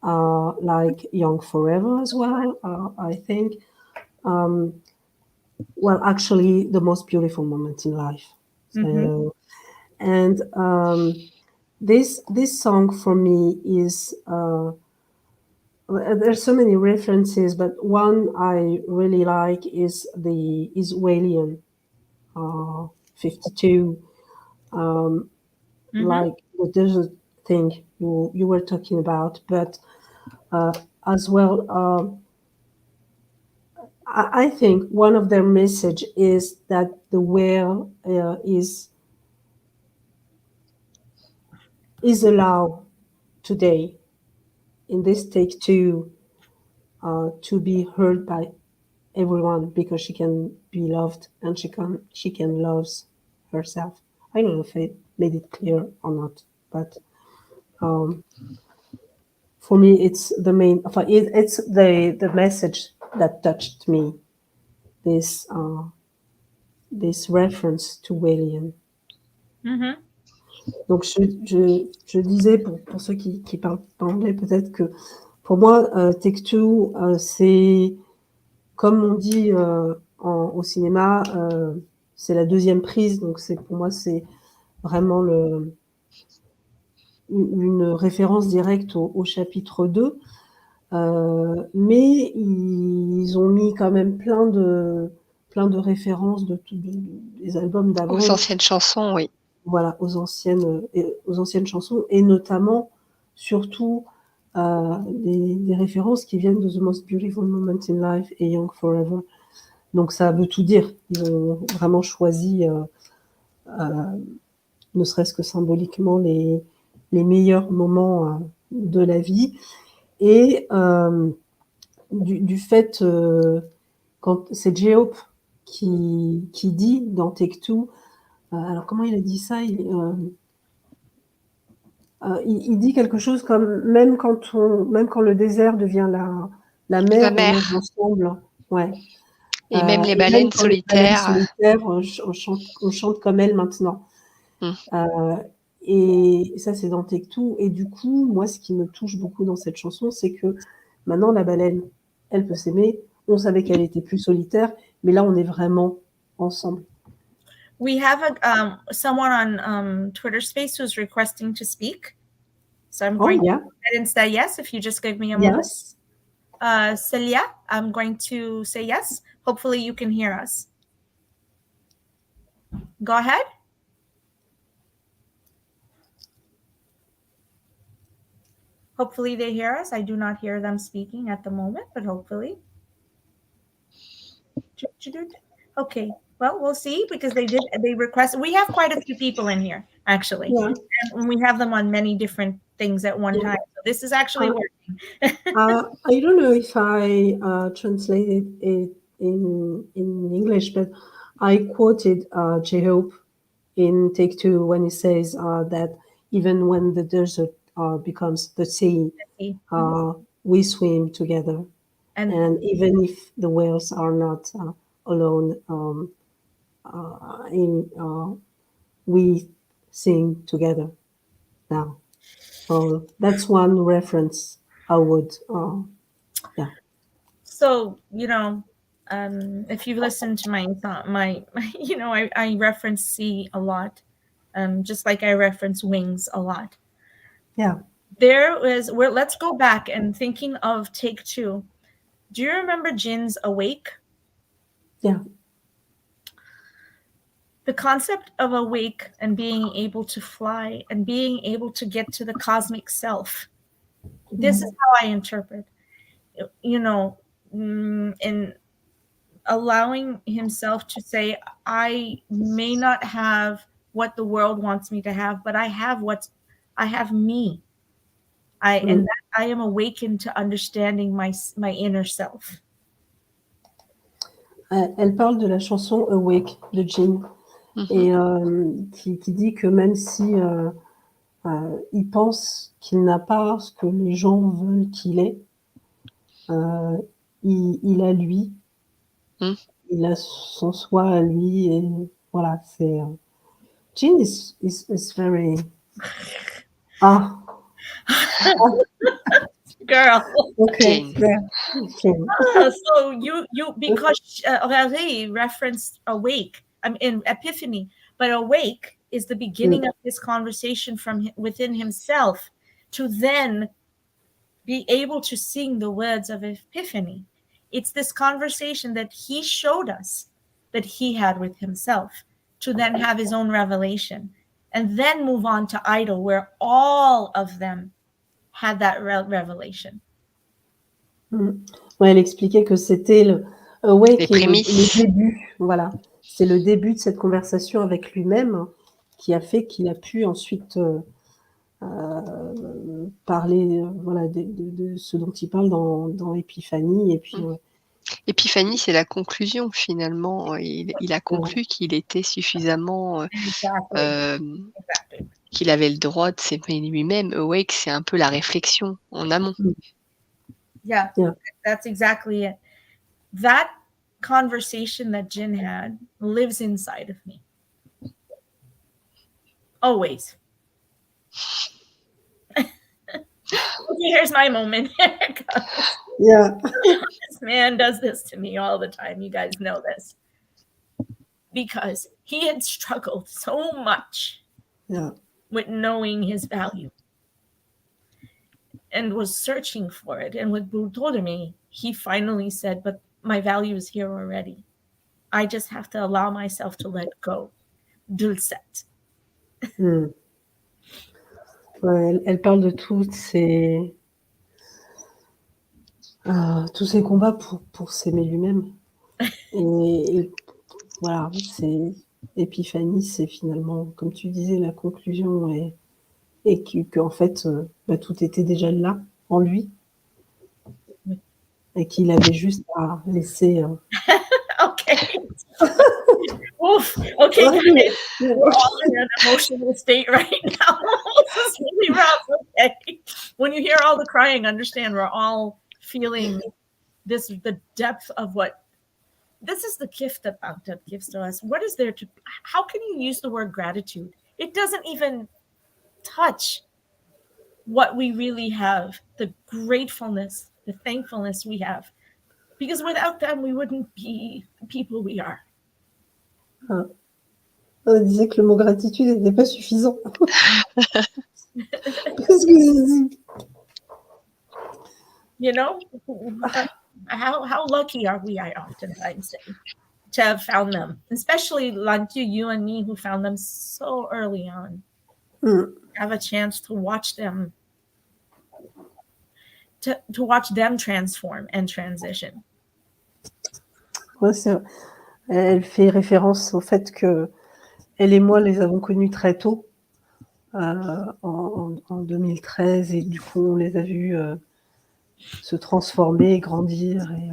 like Young Forever as well. I think. Well, actually, the most beautiful moment in life. So, and this song for me is. There's so many references, but one I really like is the Israelian 52, like the desert thing you were talking about, but as well, I think one of their message is that the world is allowed today in this Take Two to be heard by everyone, because she can be loved and she can love herself. I don't know if I made it clear or not. but for me, it's the main. It's the message that touched me. This reference to William. Mm-hmm. Donc, je disais, pour ceux qui parlent pas anglais, peut-être que pour moi, Take Two, c'est, comme on dit au cinéma, c'est la deuxième prise. Donc, pour moi, c'est vraiment une référence directe au chapitre 2. Mais ils ont mis quand même plein de références des albums d'avant. Aux anciennes chansons, oui. Voilà, aux anciennes chansons, et notamment, surtout, des références qui viennent de The Most Beautiful Moment in Life et Young Forever. Donc ça veut tout dire. Ils ont vraiment choisi, ne serait-ce que symboliquement, les meilleurs moments de la vie. Et du fait, quand c'est J-Hope qui dit dans Take Two, alors comment il a dit ça, il dit quelque chose comme même quand le désert devient la mer, on est ensemble. Ouais. Et même les et baleines même quand solitaires. Les baleines solitaires, on chante comme elles maintenant. Et ça, c'est dans Take Two. Et du coup, moi, ce qui me touche beaucoup dans cette chanson, c'est que maintenant, la baleine, elle peut s'aimer. On savait qu'elle était plus solitaire, mais là, on est vraiment ensemble. We have someone on Twitter Space who's requesting to speak. So I'm going to go ahead and say yes if you just give me a moment. Celia, I'm going to say yes. Hopefully you can hear us. Go ahead. Hopefully they hear us. I do not hear them speaking at the moment, but hopefully. Okay. Well, we'll see, because they request. We have quite a few people in here, actually. Yeah. And we have them on many different things at one time. So this is actually working. I don't know if I translated it in English, but I quoted J-Hope in Take Two when he says that even when the desert becomes the sea, we swim together. And even if the whales are not alone, we sing together now. So that's one reference I would, yeah. So, if you've listened to my I reference sea a lot, just like I reference wings a lot. Yeah. Let's go back and thinking of Take Two. Do you remember Jin's Awake? Yeah. The concept of awake and being able to fly and being able to get to the cosmic self. This is how I interpret, in allowing himself to say, I may not have what the world wants me to have, but I have me. And that I am awakened to understanding my inner self. Elle parle de la chanson Awake de Jin, et qui dit que même si il pense qu'il n'a pas ce que les gens veulent qu'il ait, il a lui, il a son soi à lui, et voilà, c'est Jin is very Girl. Okay. Yeah. So you because Hervé referenced awake. I'm in Epiphany, but awake is the beginning of this conversation from within himself to then be able to sing the words of Epiphany. It's this conversation that he showed us that he had with himself to then have his own revelation and then move on to Idol, where all of them had that revelation. Ouais, elle expliquait que c'était le Awake, le début, voilà. C'est le début de cette conversation avec lui-même qui a fait qu'il a pu ensuite parler voilà, de ce dont il parle dans Épiphanie. Et puis, Épiphanie, c'est la conclusion finalement. Il a conclu qu'il était suffisamment, qu'il avait le droit de s'aimer lui-même. Awake, c'est un peu la réflexion en amont. Yeah, Yeah. that's exactly it. That conversation that Jin had lives inside of me. Always. Okay, here's my moment. Here it goes. Yeah. This man does this to me all the time. You guys know this. Because he had struggled so much Yeah. with knowing his value and was searching for it. And with Buddhadharmi, he finally said, but my value is here already. I just have to allow myself to let go. Dulset. Hmm. Ouais, elle parle de tous ces combats pour s'aimer lui-même. Et voilà, c'est Épiphanie, c'est finalement, comme tu disais, la conclusion et qu'en fait, tout était déjà là, en lui, et qu'il avait juste à laisser. Okay. Oof. Okay, guys. We're all in an emotional state right now. This is really rough. Okay. When you hear all the crying, understand we're all feeling this, the depth of what this is the gift that Bangtan gives to us. What is there to, how can you use the word gratitude? It doesn't even touch what we really have, the gratefulness, the thankfulness we have. Because without them, we wouldn't be the people we are. On disait que le mot gratitude n'était pas suffisant. Parce que You know, how lucky are we, I oftentimes say, to have found them, especially like you and me who found them so early on. Have a chance to watch them, to watch them transform and transition. Ouais, elle fait référence au fait que elle et moi les avons connus très tôt, en 2013, et du coup on les a vus se transformer, grandir, et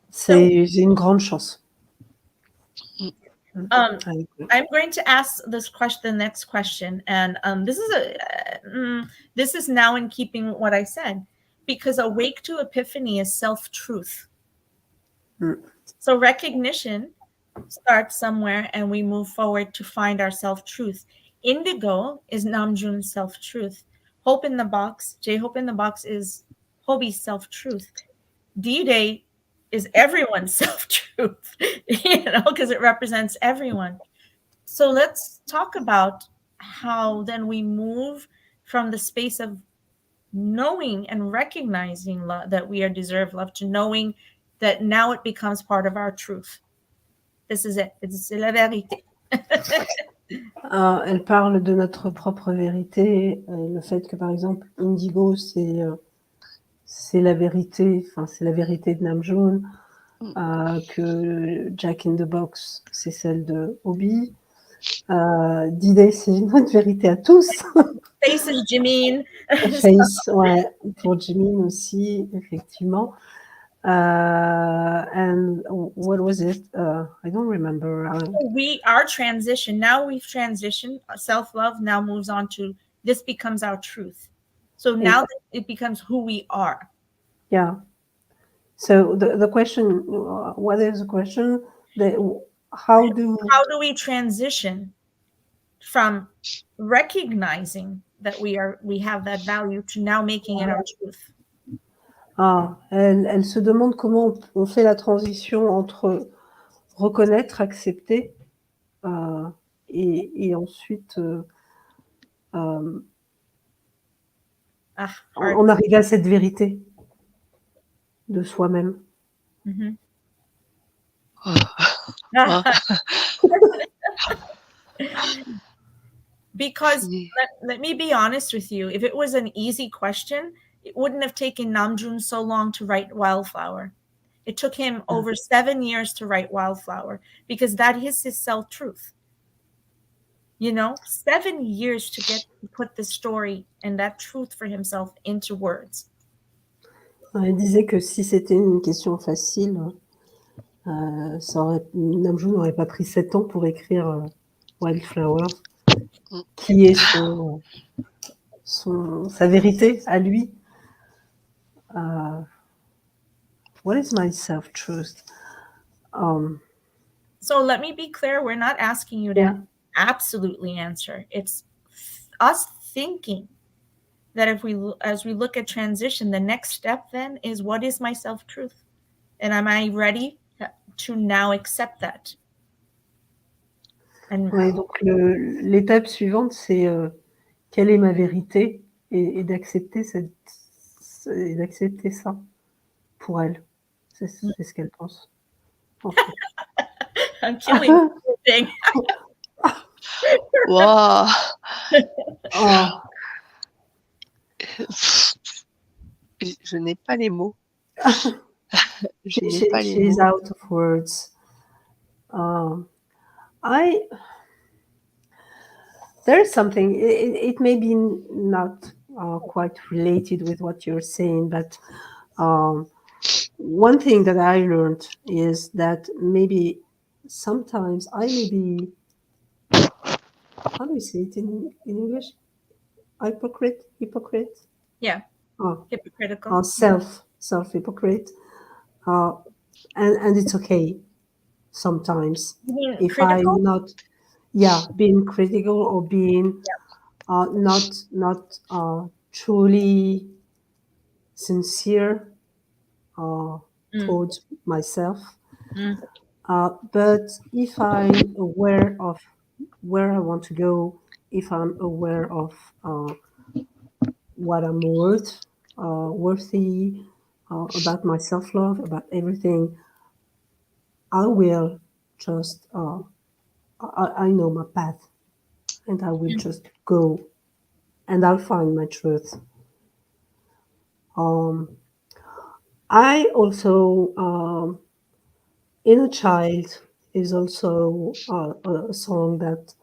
c'est une grande chance. I'm going to ask the next question, and this is now in keeping with what I said, because awake to epiphany is self-truth. So recognition starts somewhere, and we move forward to find our self-truth. Indigo is Namjoon's self-truth. Hope in the box, J-Hope in the box is Hobie's self-truth. D-Day is everyone's self-truth, because it represents everyone. So let's talk about how then we move from the space of knowing and recognizing love, that we are deserve love, to knowing that now it becomes part of our truth. This is it. C'est la vérité. Elle parle de notre propre vérité, le fait que par exemple Indigo c'est la vérité, enfin c'est la vérité de Namjoon, que Jack in the Box c'est celle de Hobie, D-Day c'est notre vérité à tous. Face is Jimin. Face, ouais, pour Jimin aussi, effectivement. And what was it? I don't remember. Our transition, now we've transitioned, self-love now moves on to, this becomes our truth. So now it becomes who we are. Yeah. So the question, what is the question? How do we transition from recognizing that we have that value to now making it our truth? Elle se demande comment on fait la transition entre reconnaître, accepter, et ensuite on arrive à cette vérité de soi-même. Because let me be honest with you, if it was an easy question, it wouldn't have taken Namjoon so long to write Wildflower. It took him over 7 years to write Wildflower, because that is his self-truth. 7 years to put the story and that truth for himself into words. Elle disait que si c'était une question facile, Namjoon n'aurait pas pris 7 ans pour écrire Wildflower. qui est sa vérité à lui. What is my self-truth? So let me be clear, we're not asking you to Yeah. absolutely answer. It's us thinking that as we look at transition, the next step then is, what is my self-truth? And am I ready to now accept that? And Ouais, donc l'étape suivante, c'est quelle est ma vérité et d'accepter d'accepter ça pour elle. C'est ce qu'elle pense, en fait. I'm killing everything. Waouh! Oh, Je n'ai pas les mots. Je n'ai pas les she's mots. out of words. There's something, it may be not quite related with what you're saying, but one thing that I learned is that maybe sometimes I may be, how do you say it in English? Hypocrite? Yeah. Oh, Hypocritical. self-hypocrite. And it's okay sometimes. You mean If critical? I'm not, being critical or being not truly sincere towards myself. But if I'm aware of where I want to go, if I'm aware of what I'm worthy, about my self-love, about everything, I will just, I know my path, and I will just go, and I'll find my truth. I also, Inner Child is also a song that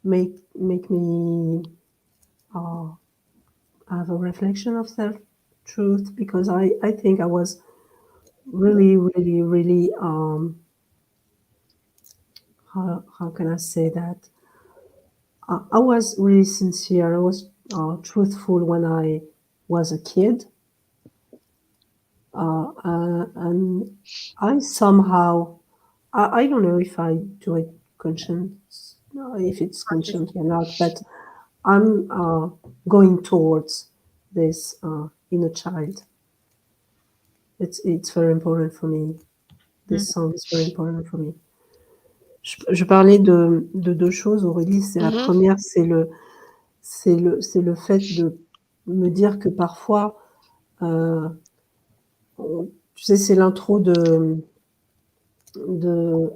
make me have a reflection of self-truth, because I think I was really, how can I say that? I was really sincere. I was truthful when I was a kid. And I somehow, I don't know if I do it if it's conscious or not, but I'm going towards this inner child. It's very important for me. This song is very important for me. Je parlais de deux choses, Aurélie. C'est la première, c'est le fait de me dire que parfois, tu sais, c'est l'intro de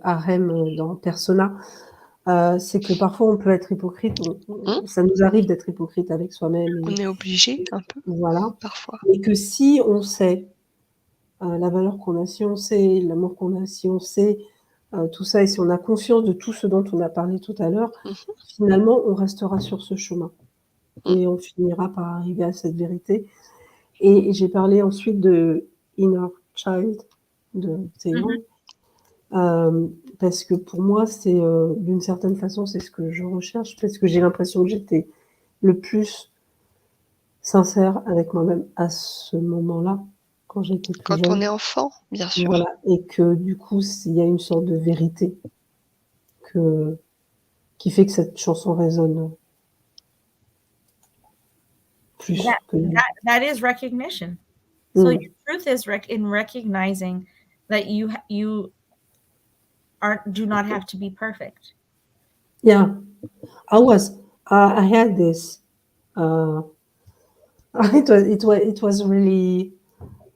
Harem dans Persona. C'est que parfois on peut être hypocrite, ça nous arrive d'être hypocrite avec soi-même. On est obligé un peu, Voilà. parfois. Et que si on sait la valeur qu'on a, si on sait l'amour qu'on a, si on sait tout ça, et si on a conscience de tout ce dont on a parlé tout à l'heure, finalement, on restera sur ce chemin. Et on finira par arriver à cette vérité. Et j'ai parlé ensuite de Inner Child, de Théon. Parce que pour moi, c'est d'une certaine façon, c'est ce que je recherche, parce que j'ai l'impression que j'étais le plus sincère avec moi-même à ce moment-là, quand j'étais plus jeune. Quand on est enfant, bien sûr. Voilà, et que du coup, il y a une sorte de vérité qui fait que cette chanson résonne plus que... That is recognition. So your truth is in recognizing that you do not have to be perfect. Yeah, I had this. It was really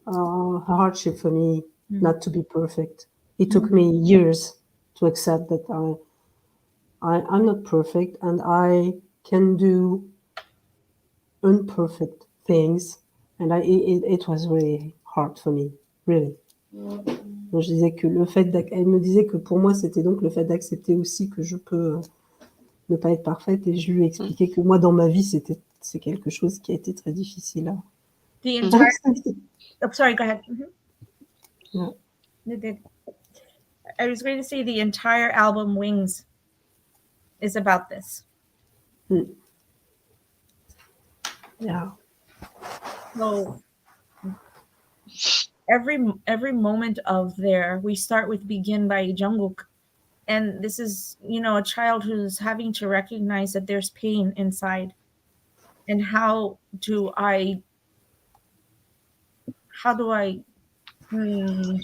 a hardship for me not to be perfect. It took me years to accept that I'm not perfect, and I can do imperfect things, and it was really hard for me, really. Donc je disais que elle me disait que pour moi c'était donc le fait d'accepter aussi que je peux ne pas être parfaite, et je lui ai expliqué que moi dans ma vie c'est quelque chose qui a été très difficile. The entire oh, sorry, go ahead. Yeah. I was going to say the entire album Wings is about this. Yeah. So every moment of there, we start with Begin by Jungkook, and this is, a child who's having to recognize that there's pain inside, and how do I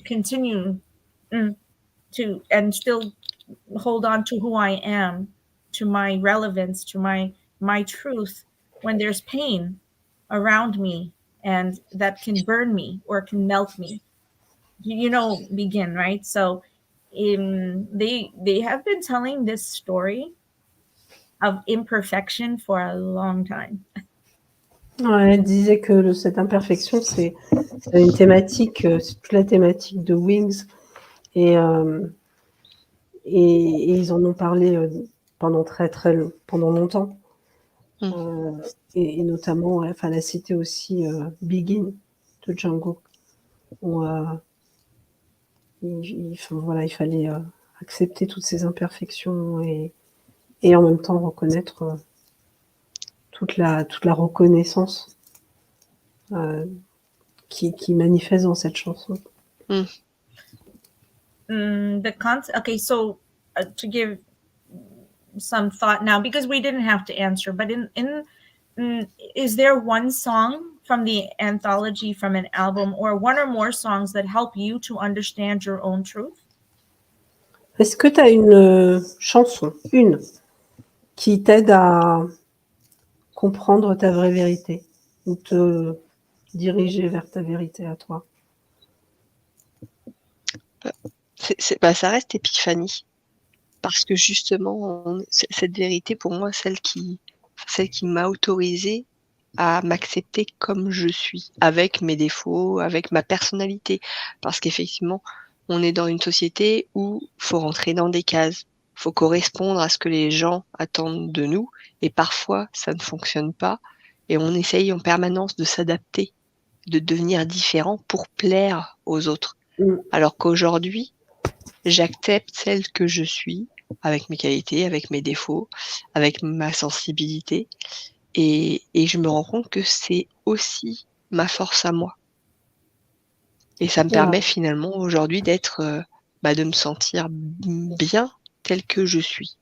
continue to and still hold on to who I am, to my relevance, to my truth, when there's pain around me and that can burn me or can melt me. Begin, right? So they have been telling this story of imperfection for a long time. Ouais, elle disait que cette imperfection, c'est une thématique, c'est toute la thématique de Wings. Et ils en ont parlé pendant pendant longtemps. Et notamment, ouais, elle a cité aussi Begin de Django, où voilà, il fallait accepter toutes ces imperfections et en même temps reconnaître toute la reconnaissance qui manifeste dans cette chanson. Okay, so to give some thought now, because we didn't have to answer, but is there one song from the anthology, from an album, or one or more songs that help you to understand your own truth? Est-ce que tu as une chanson, qui t'aide à comprendre ta vraie vérité ou te diriger vers ta vérité à toi? Ça reste Épiphanie. Parce que justement, cette vérité, pour moi, celle qui m'a autorisée à m'accepter comme je suis, avec mes défauts, avec ma personnalité. Parce qu'effectivement, on est dans une société où faut rentrer dans des cases, faut correspondre à ce que les gens attendent de nous, et parfois ça ne fonctionne pas, et on essaye en permanence de s'adapter, de devenir différent pour plaire aux autres. Alors qu'aujourd'hui, j'accepte celle que je suis, avec mes qualités, avec mes défauts, avec ma sensibilité, et je me rends compte que c'est aussi ma force à moi. Et ça me permet finalement aujourd'hui d'être, de me sentir bien telle que je suis.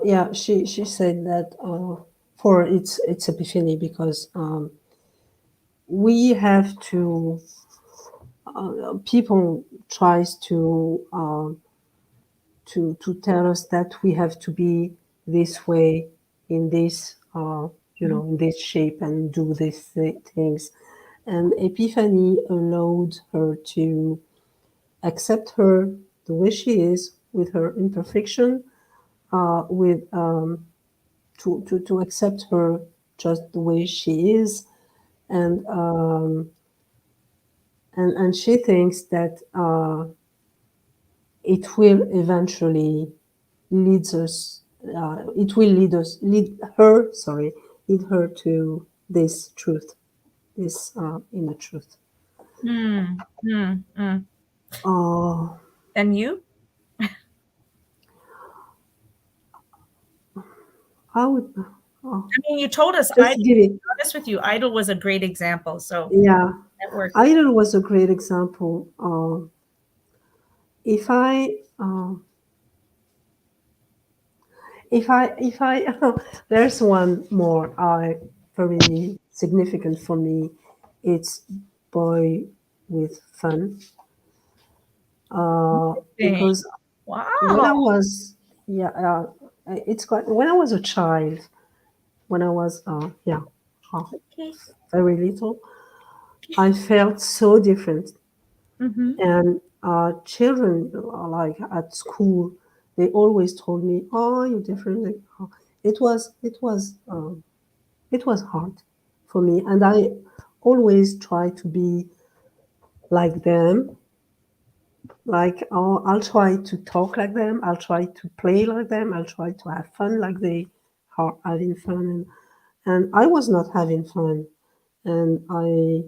Yeah, she said that for it's Epiphany because we have to people tries to tell us that we have to be this way in this in this shape and do these things, and Epiphany allowed her to accept her the way she is with her imperfection, with to accept her just the way she is, and she thinks that it will eventually lead her to this truth, this inner truth. And you? I would. You told us. To be honest with you, Idol was a great example. So yeah, that worked. Idol was a great example. If I there's one more very significant for me. It's Boy with Fun. Because when I was when I was a child, when I was very little, I felt so different. And children, like at school, they always told me, "Oh, you're different." It was hard for me, and I always try to be like them. Like, I'll try to talk like them. I'll try to play like them. I'll try to have fun like they are having fun. And I was not having fun. And I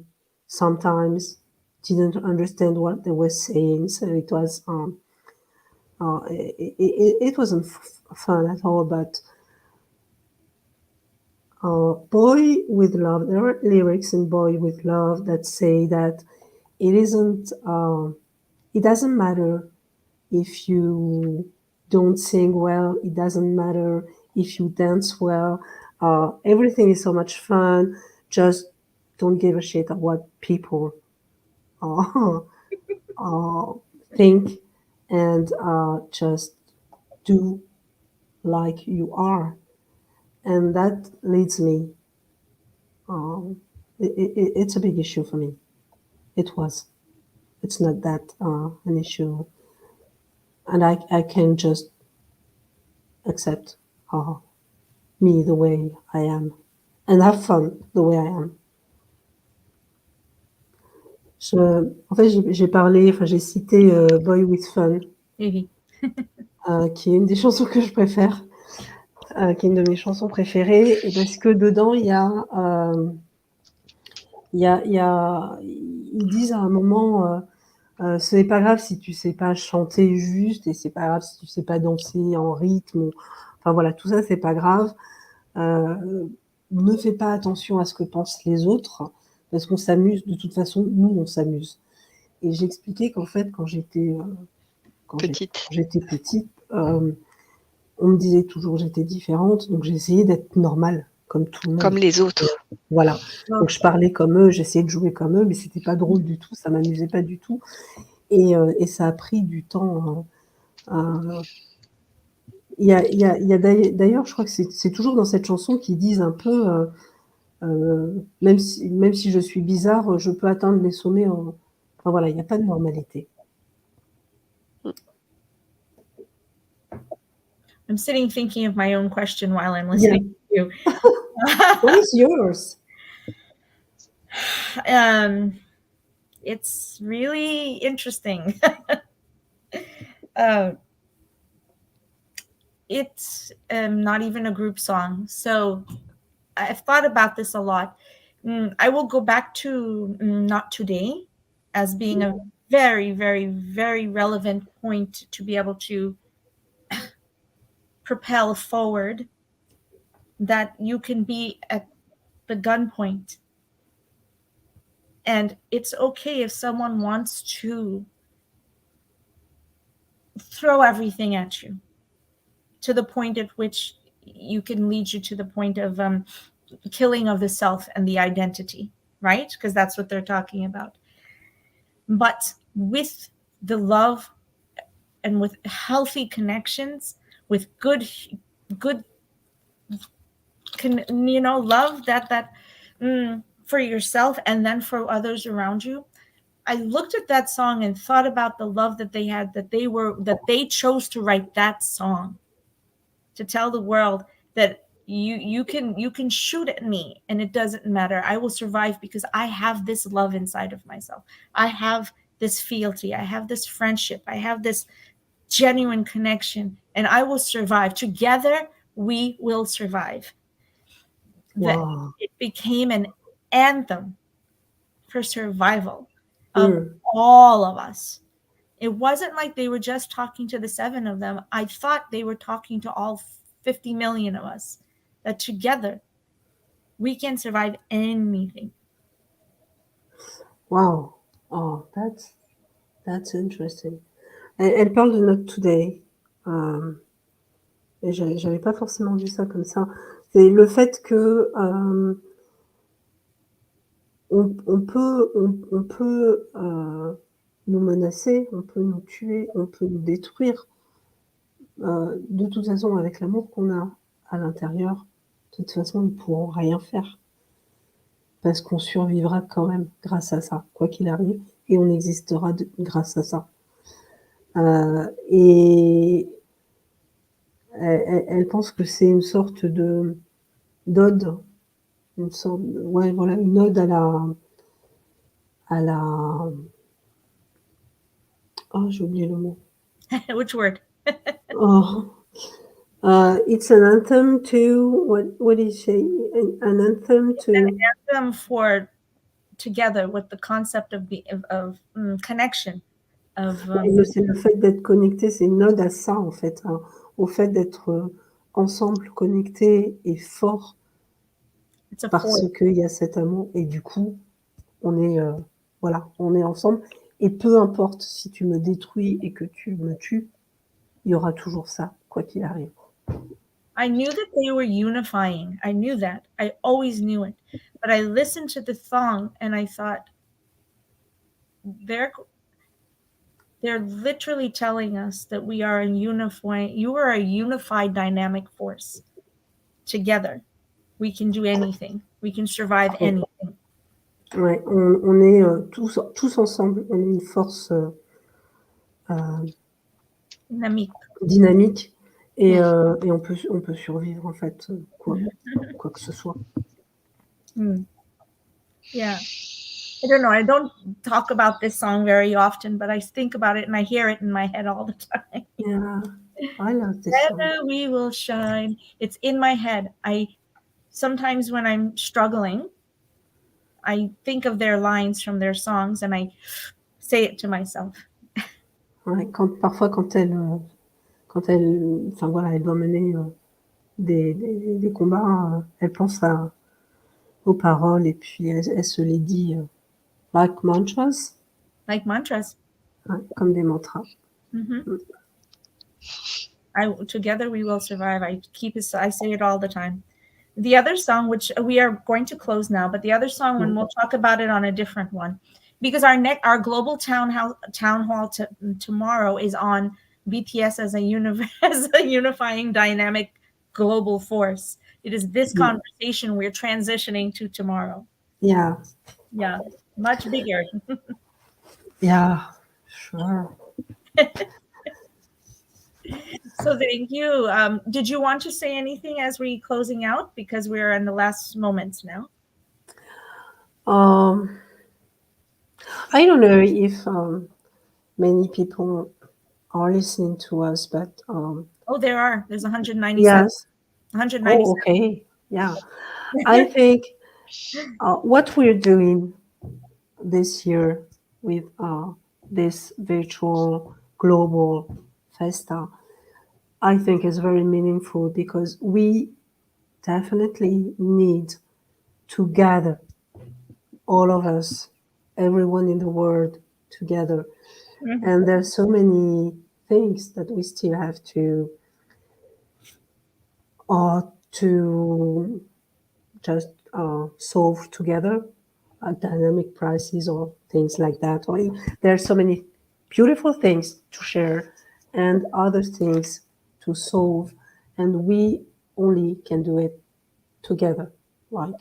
sometimes didn't understand what they were saying. So it was It wasn't fun at all, but Boy with Love, there are lyrics in Boy with Love that say that it isn't, it doesn't matter if you don't sing well, it doesn't matter if you dance well, everything is so much fun, just don't give a shit of what people uh, uh, think, and just do like you are. And that leads me, it's a big issue for me. It was. It's not that an issue. And I can just accept me the way I am and have fun the way I am. En fait, j'ai cité Boy with Fun, Mhm. qui est une des chansons que je préfère, qui est une de mes chansons préférées, et parce que dedans, ils disent à un moment, ce n'est pas grave si tu sais pas chanter juste, et c'est pas grave si tu sais pas danser en rythme. Enfin voilà, tout ça, c'est pas grave. Ne fais pas attention à ce que pensent les autres, parce qu'on s'amuse. De toute façon, nous, on s'amuse. Et j'expliquais qu'en fait, quand j'étais Petite. petite, on me disait toujours que j'étais différente, donc j'essayais d'être normale, comme tout le monde. Comme les autres. Voilà. Donc je parlais comme eux, j'essayais de jouer comme eux, mais c'était pas drôle du tout, ça m'amusait pas du tout. Et ça a pris du temps. Il y a d'ailleurs, je crois que c'est toujours dans cette chanson qu'ils disent un peu, même si je suis bizarre, je peux atteindre les sommets. Enfin voilà, il n'y a pas de normalité. I'm sitting thinking of my own question while I'm listening to you. What is yours? It's really interesting. It's not even a group song. So I've thought about this a lot. I will go back to Not Today as being a very, very, very relevant point to be able to propel forward, that you can be at the gunpoint. And it's okay if someone wants to throw everything at you to the point at which you can lead you to the point of killing of the self and the identity, right? Because that's what they're talking about. But with the love and with healthy connections, with good love that for yourself and then for others around you. I looked at that song and thought about the love that they had, that they chose to write that song to tell the world that you can shoot at me and it doesn't matter. I will survive because I have this love inside of myself. I have this fealty. I have this friendship. I have this genuine connection, and I will survive. Together, we will survive. Wow. It became an anthem for survival of all of us. It wasn't like they were just talking to the 7 of them. I thought they were talking to all 50 million of us, that together we can survive anything. Wow. Oh, that's interesting. Elle parle de Not Today. Et j'avais pas forcément vu ça comme ça. C'est le fait que on peut nous menacer, on peut nous tuer, on peut nous détruire. De toute façon, avec l'amour qu'on a à l'intérieur, de toute façon, ils ne pourront rien faire. Parce qu'on survivra quand même grâce à ça, quoi qu'il arrive, et on existera grâce à ça. Et elle pense que c'est une sorte d'ode, une sorte, ouais, voilà, une ode à la, oh, j'ai oublié le mot. Which word? Oh. It's an anthem to what did you say? An anthem to An anthem for together, with the concept of connection, of C'est le fait d'être connecté, c'est une ode à ça en fait, hein, au fait d'être ensemble, connectés et forts it's a parce force. qu'il y a cet amour et du coup, on est, voilà, on est ensemble et peu importe si tu me détruis et que tu me tues, il y aura toujours ça, quoi qu'il arrive. I knew that they were unifying. I knew that. I always knew it. But I listened to the song and I thought, they're literally telling us that we are you are a unified dynamic force. Together, we can do anything. We can survive Ouais. anything. Ouais, on est tous ensemble, on est une force dynamique et on peut survivre en fait, quoi que ce soit. Yeah. I don't know. I don't talk about this song very often, but I think about it and I hear it in my head all the time. Yeah, I love this song. Together we will shine. It's in my head. Sometimes when I'm struggling, I think of their lines from their songs and I say it to myself. Ouais, parfois quand elle, enfin voilà, elle doit mener des combats, elle pense aux paroles et puis elle se les dit like mantras, Like mantras. ouais, comme des mantras. Together we will survive. I say it all the time. The other song, which we are going to close now, but the other song, when we'll talk about it on a different one, because our global town hall tomorrow is on BTS as a unifying dynamic global force. It is this conversation we're transitioning to tomorrow. Yeah. Yeah, much bigger. Yeah, sure. So thank you. Did you want to say anything as we closing out? Because we're in the last moments now. I don't know if many people are listening to us, but there's 197. yes. 197. Oh, okay. Yeah. I think what we're doing this year with this virtual global festa, I think is very meaningful because we definitely need to gather all of us, everyone in the world together. And there's so many things that we still have to just solve together, dynamic prices or things like that. Or there are so many beautiful things to share and other things to solve, and we only can do it together. Like,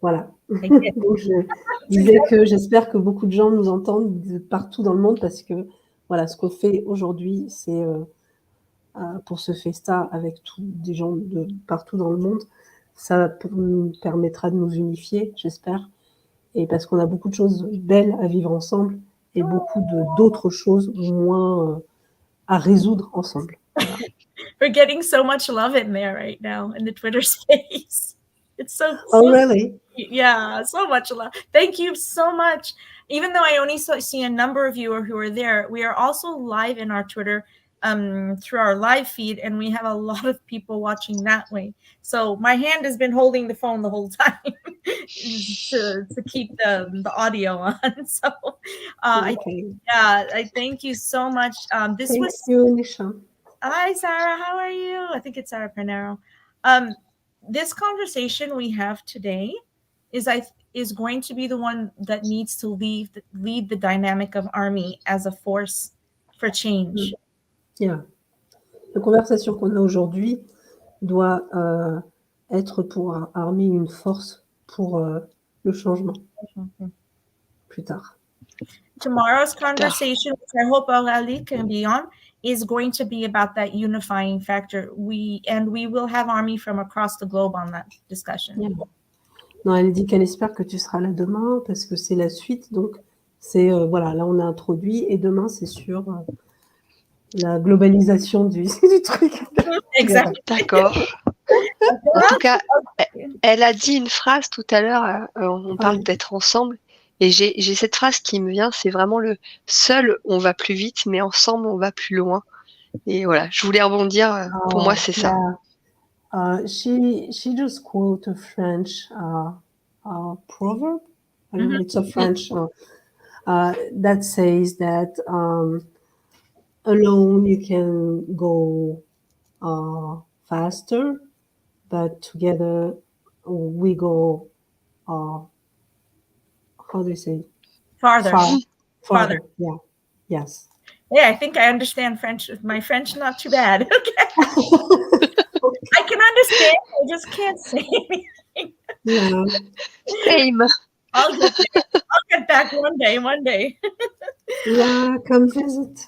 voilà. Donc je disais que j'espère que beaucoup de gens nous entendent de partout dans le monde parce que voilà, ce qu'on fait aujourd'hui, c'est pour ce festa avec des gens de partout dans le monde, ça nous permettra de nous unifier, j'espère, et parce qu'on a beaucoup de choses belles à vivre ensemble et beaucoup d'autres choses moins à résoudre ensemble. Voilà. We're getting so much love in there right now in the Twitter space. It's so Oh, really? Yeah, so much love. Thank you so much. Even though I only see a number of you who are there, we are also live in our Twitter through our live feed, and we have a lot of people watching that way. So my hand has been holding the phone the whole time to keep the audio on. So Okay. I thank you so much. Thank you, Nisha. Hi, Sarah. How are you? I think it's Sarah Panero. This conversation we have today is going to be the one that needs to lead the dynamic of Army as a force for change. Yeah. La conversation qu'on a aujourd'hui doit être pour Army une force pour le changement. Plus tard. Tomorrow's conversation, which I hope Aurélie can be on, is going to be about that unifying factor. We will have Army from across the globe on that discussion. Yeah. Non, elle dit qu'elle espère que tu seras là demain parce que c'est la suite. Donc, c'est voilà, là on a introduit et demain c'est sur la globalisation du truc. Exactement. D'accord. En tout cas, elle a dit une phrase tout à l'heure, on parle d'être ensemble, Et j'ai cette phrase qui me vient, c'est vraiment le seul on va plus vite, mais ensemble on va plus loin. Et voilà, je voulais rebondir. Pour moi, c'est ça. Yeah. She just quote a French proverb. I don't know, it's a French that says that alone you can go faster, but together we go. How do you say? Farther. Farther. Yeah. Yes. Yeah, I think I understand French. My French not too bad. Okay. I can understand. I just can't say anything. Yeah. Same. I'll get back one day. Yeah, come visit.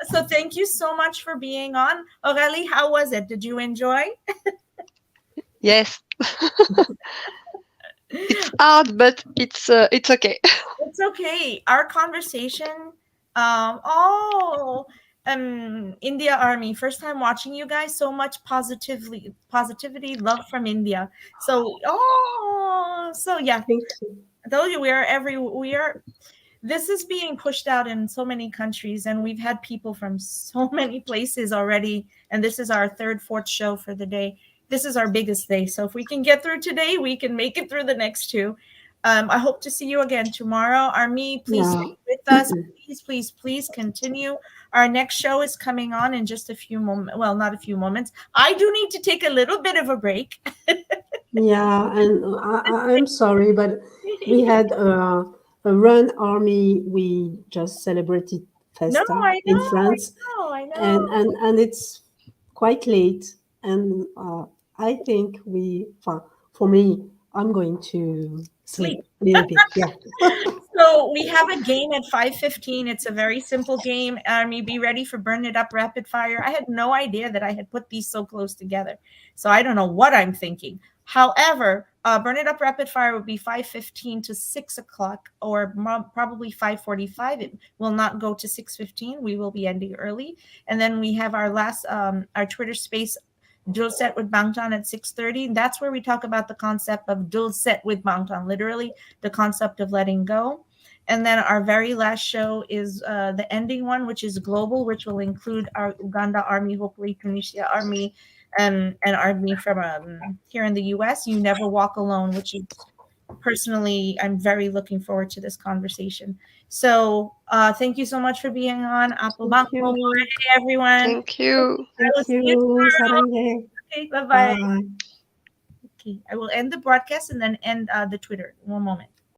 So thank you so much for being on. Aurélie, how was it? Did you enjoy? Yes. It's hard, but it's okay. It's okay. Our conversation. India Army. First time watching you guys. So much positivity, love from India. So yeah. Thank you. I told you we are. This is being pushed out in so many countries, and we've had people from so many places already. And this is our third, fourth show for the day. This is our biggest day. So if we can get through today, we can make it through the next two. I hope to see you again tomorrow. Army, please stay with us. Please continue. Our next show is coming on in just a few moments. Well, not a few moments. I do need to take a little bit of a break. Yeah, and I'm sorry, but we had a run army. We just celebrated Festa in France, I know. and it's quite late. And I think for me, I'm going to sleep a little bit. Yeah. So we have a game at 5:15. It's a very simple game. Army, be ready for Burn It Up Rapid Fire. I had no idea that I had put these so close together. So I don't know what I'm thinking. However, Burn It Up Rapid Fire would be 5:15 to 6 o'clock, or probably 5:45. It will not go to 6:15. We will be ending early. And then we have our last, our Twitter space, Dual Set with Bangtan at 6:30. That's where we talk about the concept of Dual Set with Bangtan, literally the concept of letting go. And then our very last show is the ending one, which is global, which will include our Uganda Army, hopefully Tunisia Army, and Army from here in the US. You Never Walk Alone, which is personally, I'm very looking forward to this conversation. So thank you so much for being on. Apple Thank Banco. you. Everyone. Thank you. Thank you. Saranghe. Okay, bye-bye. Bye. Okay, I will end the broadcast and then end the Twitter. One moment.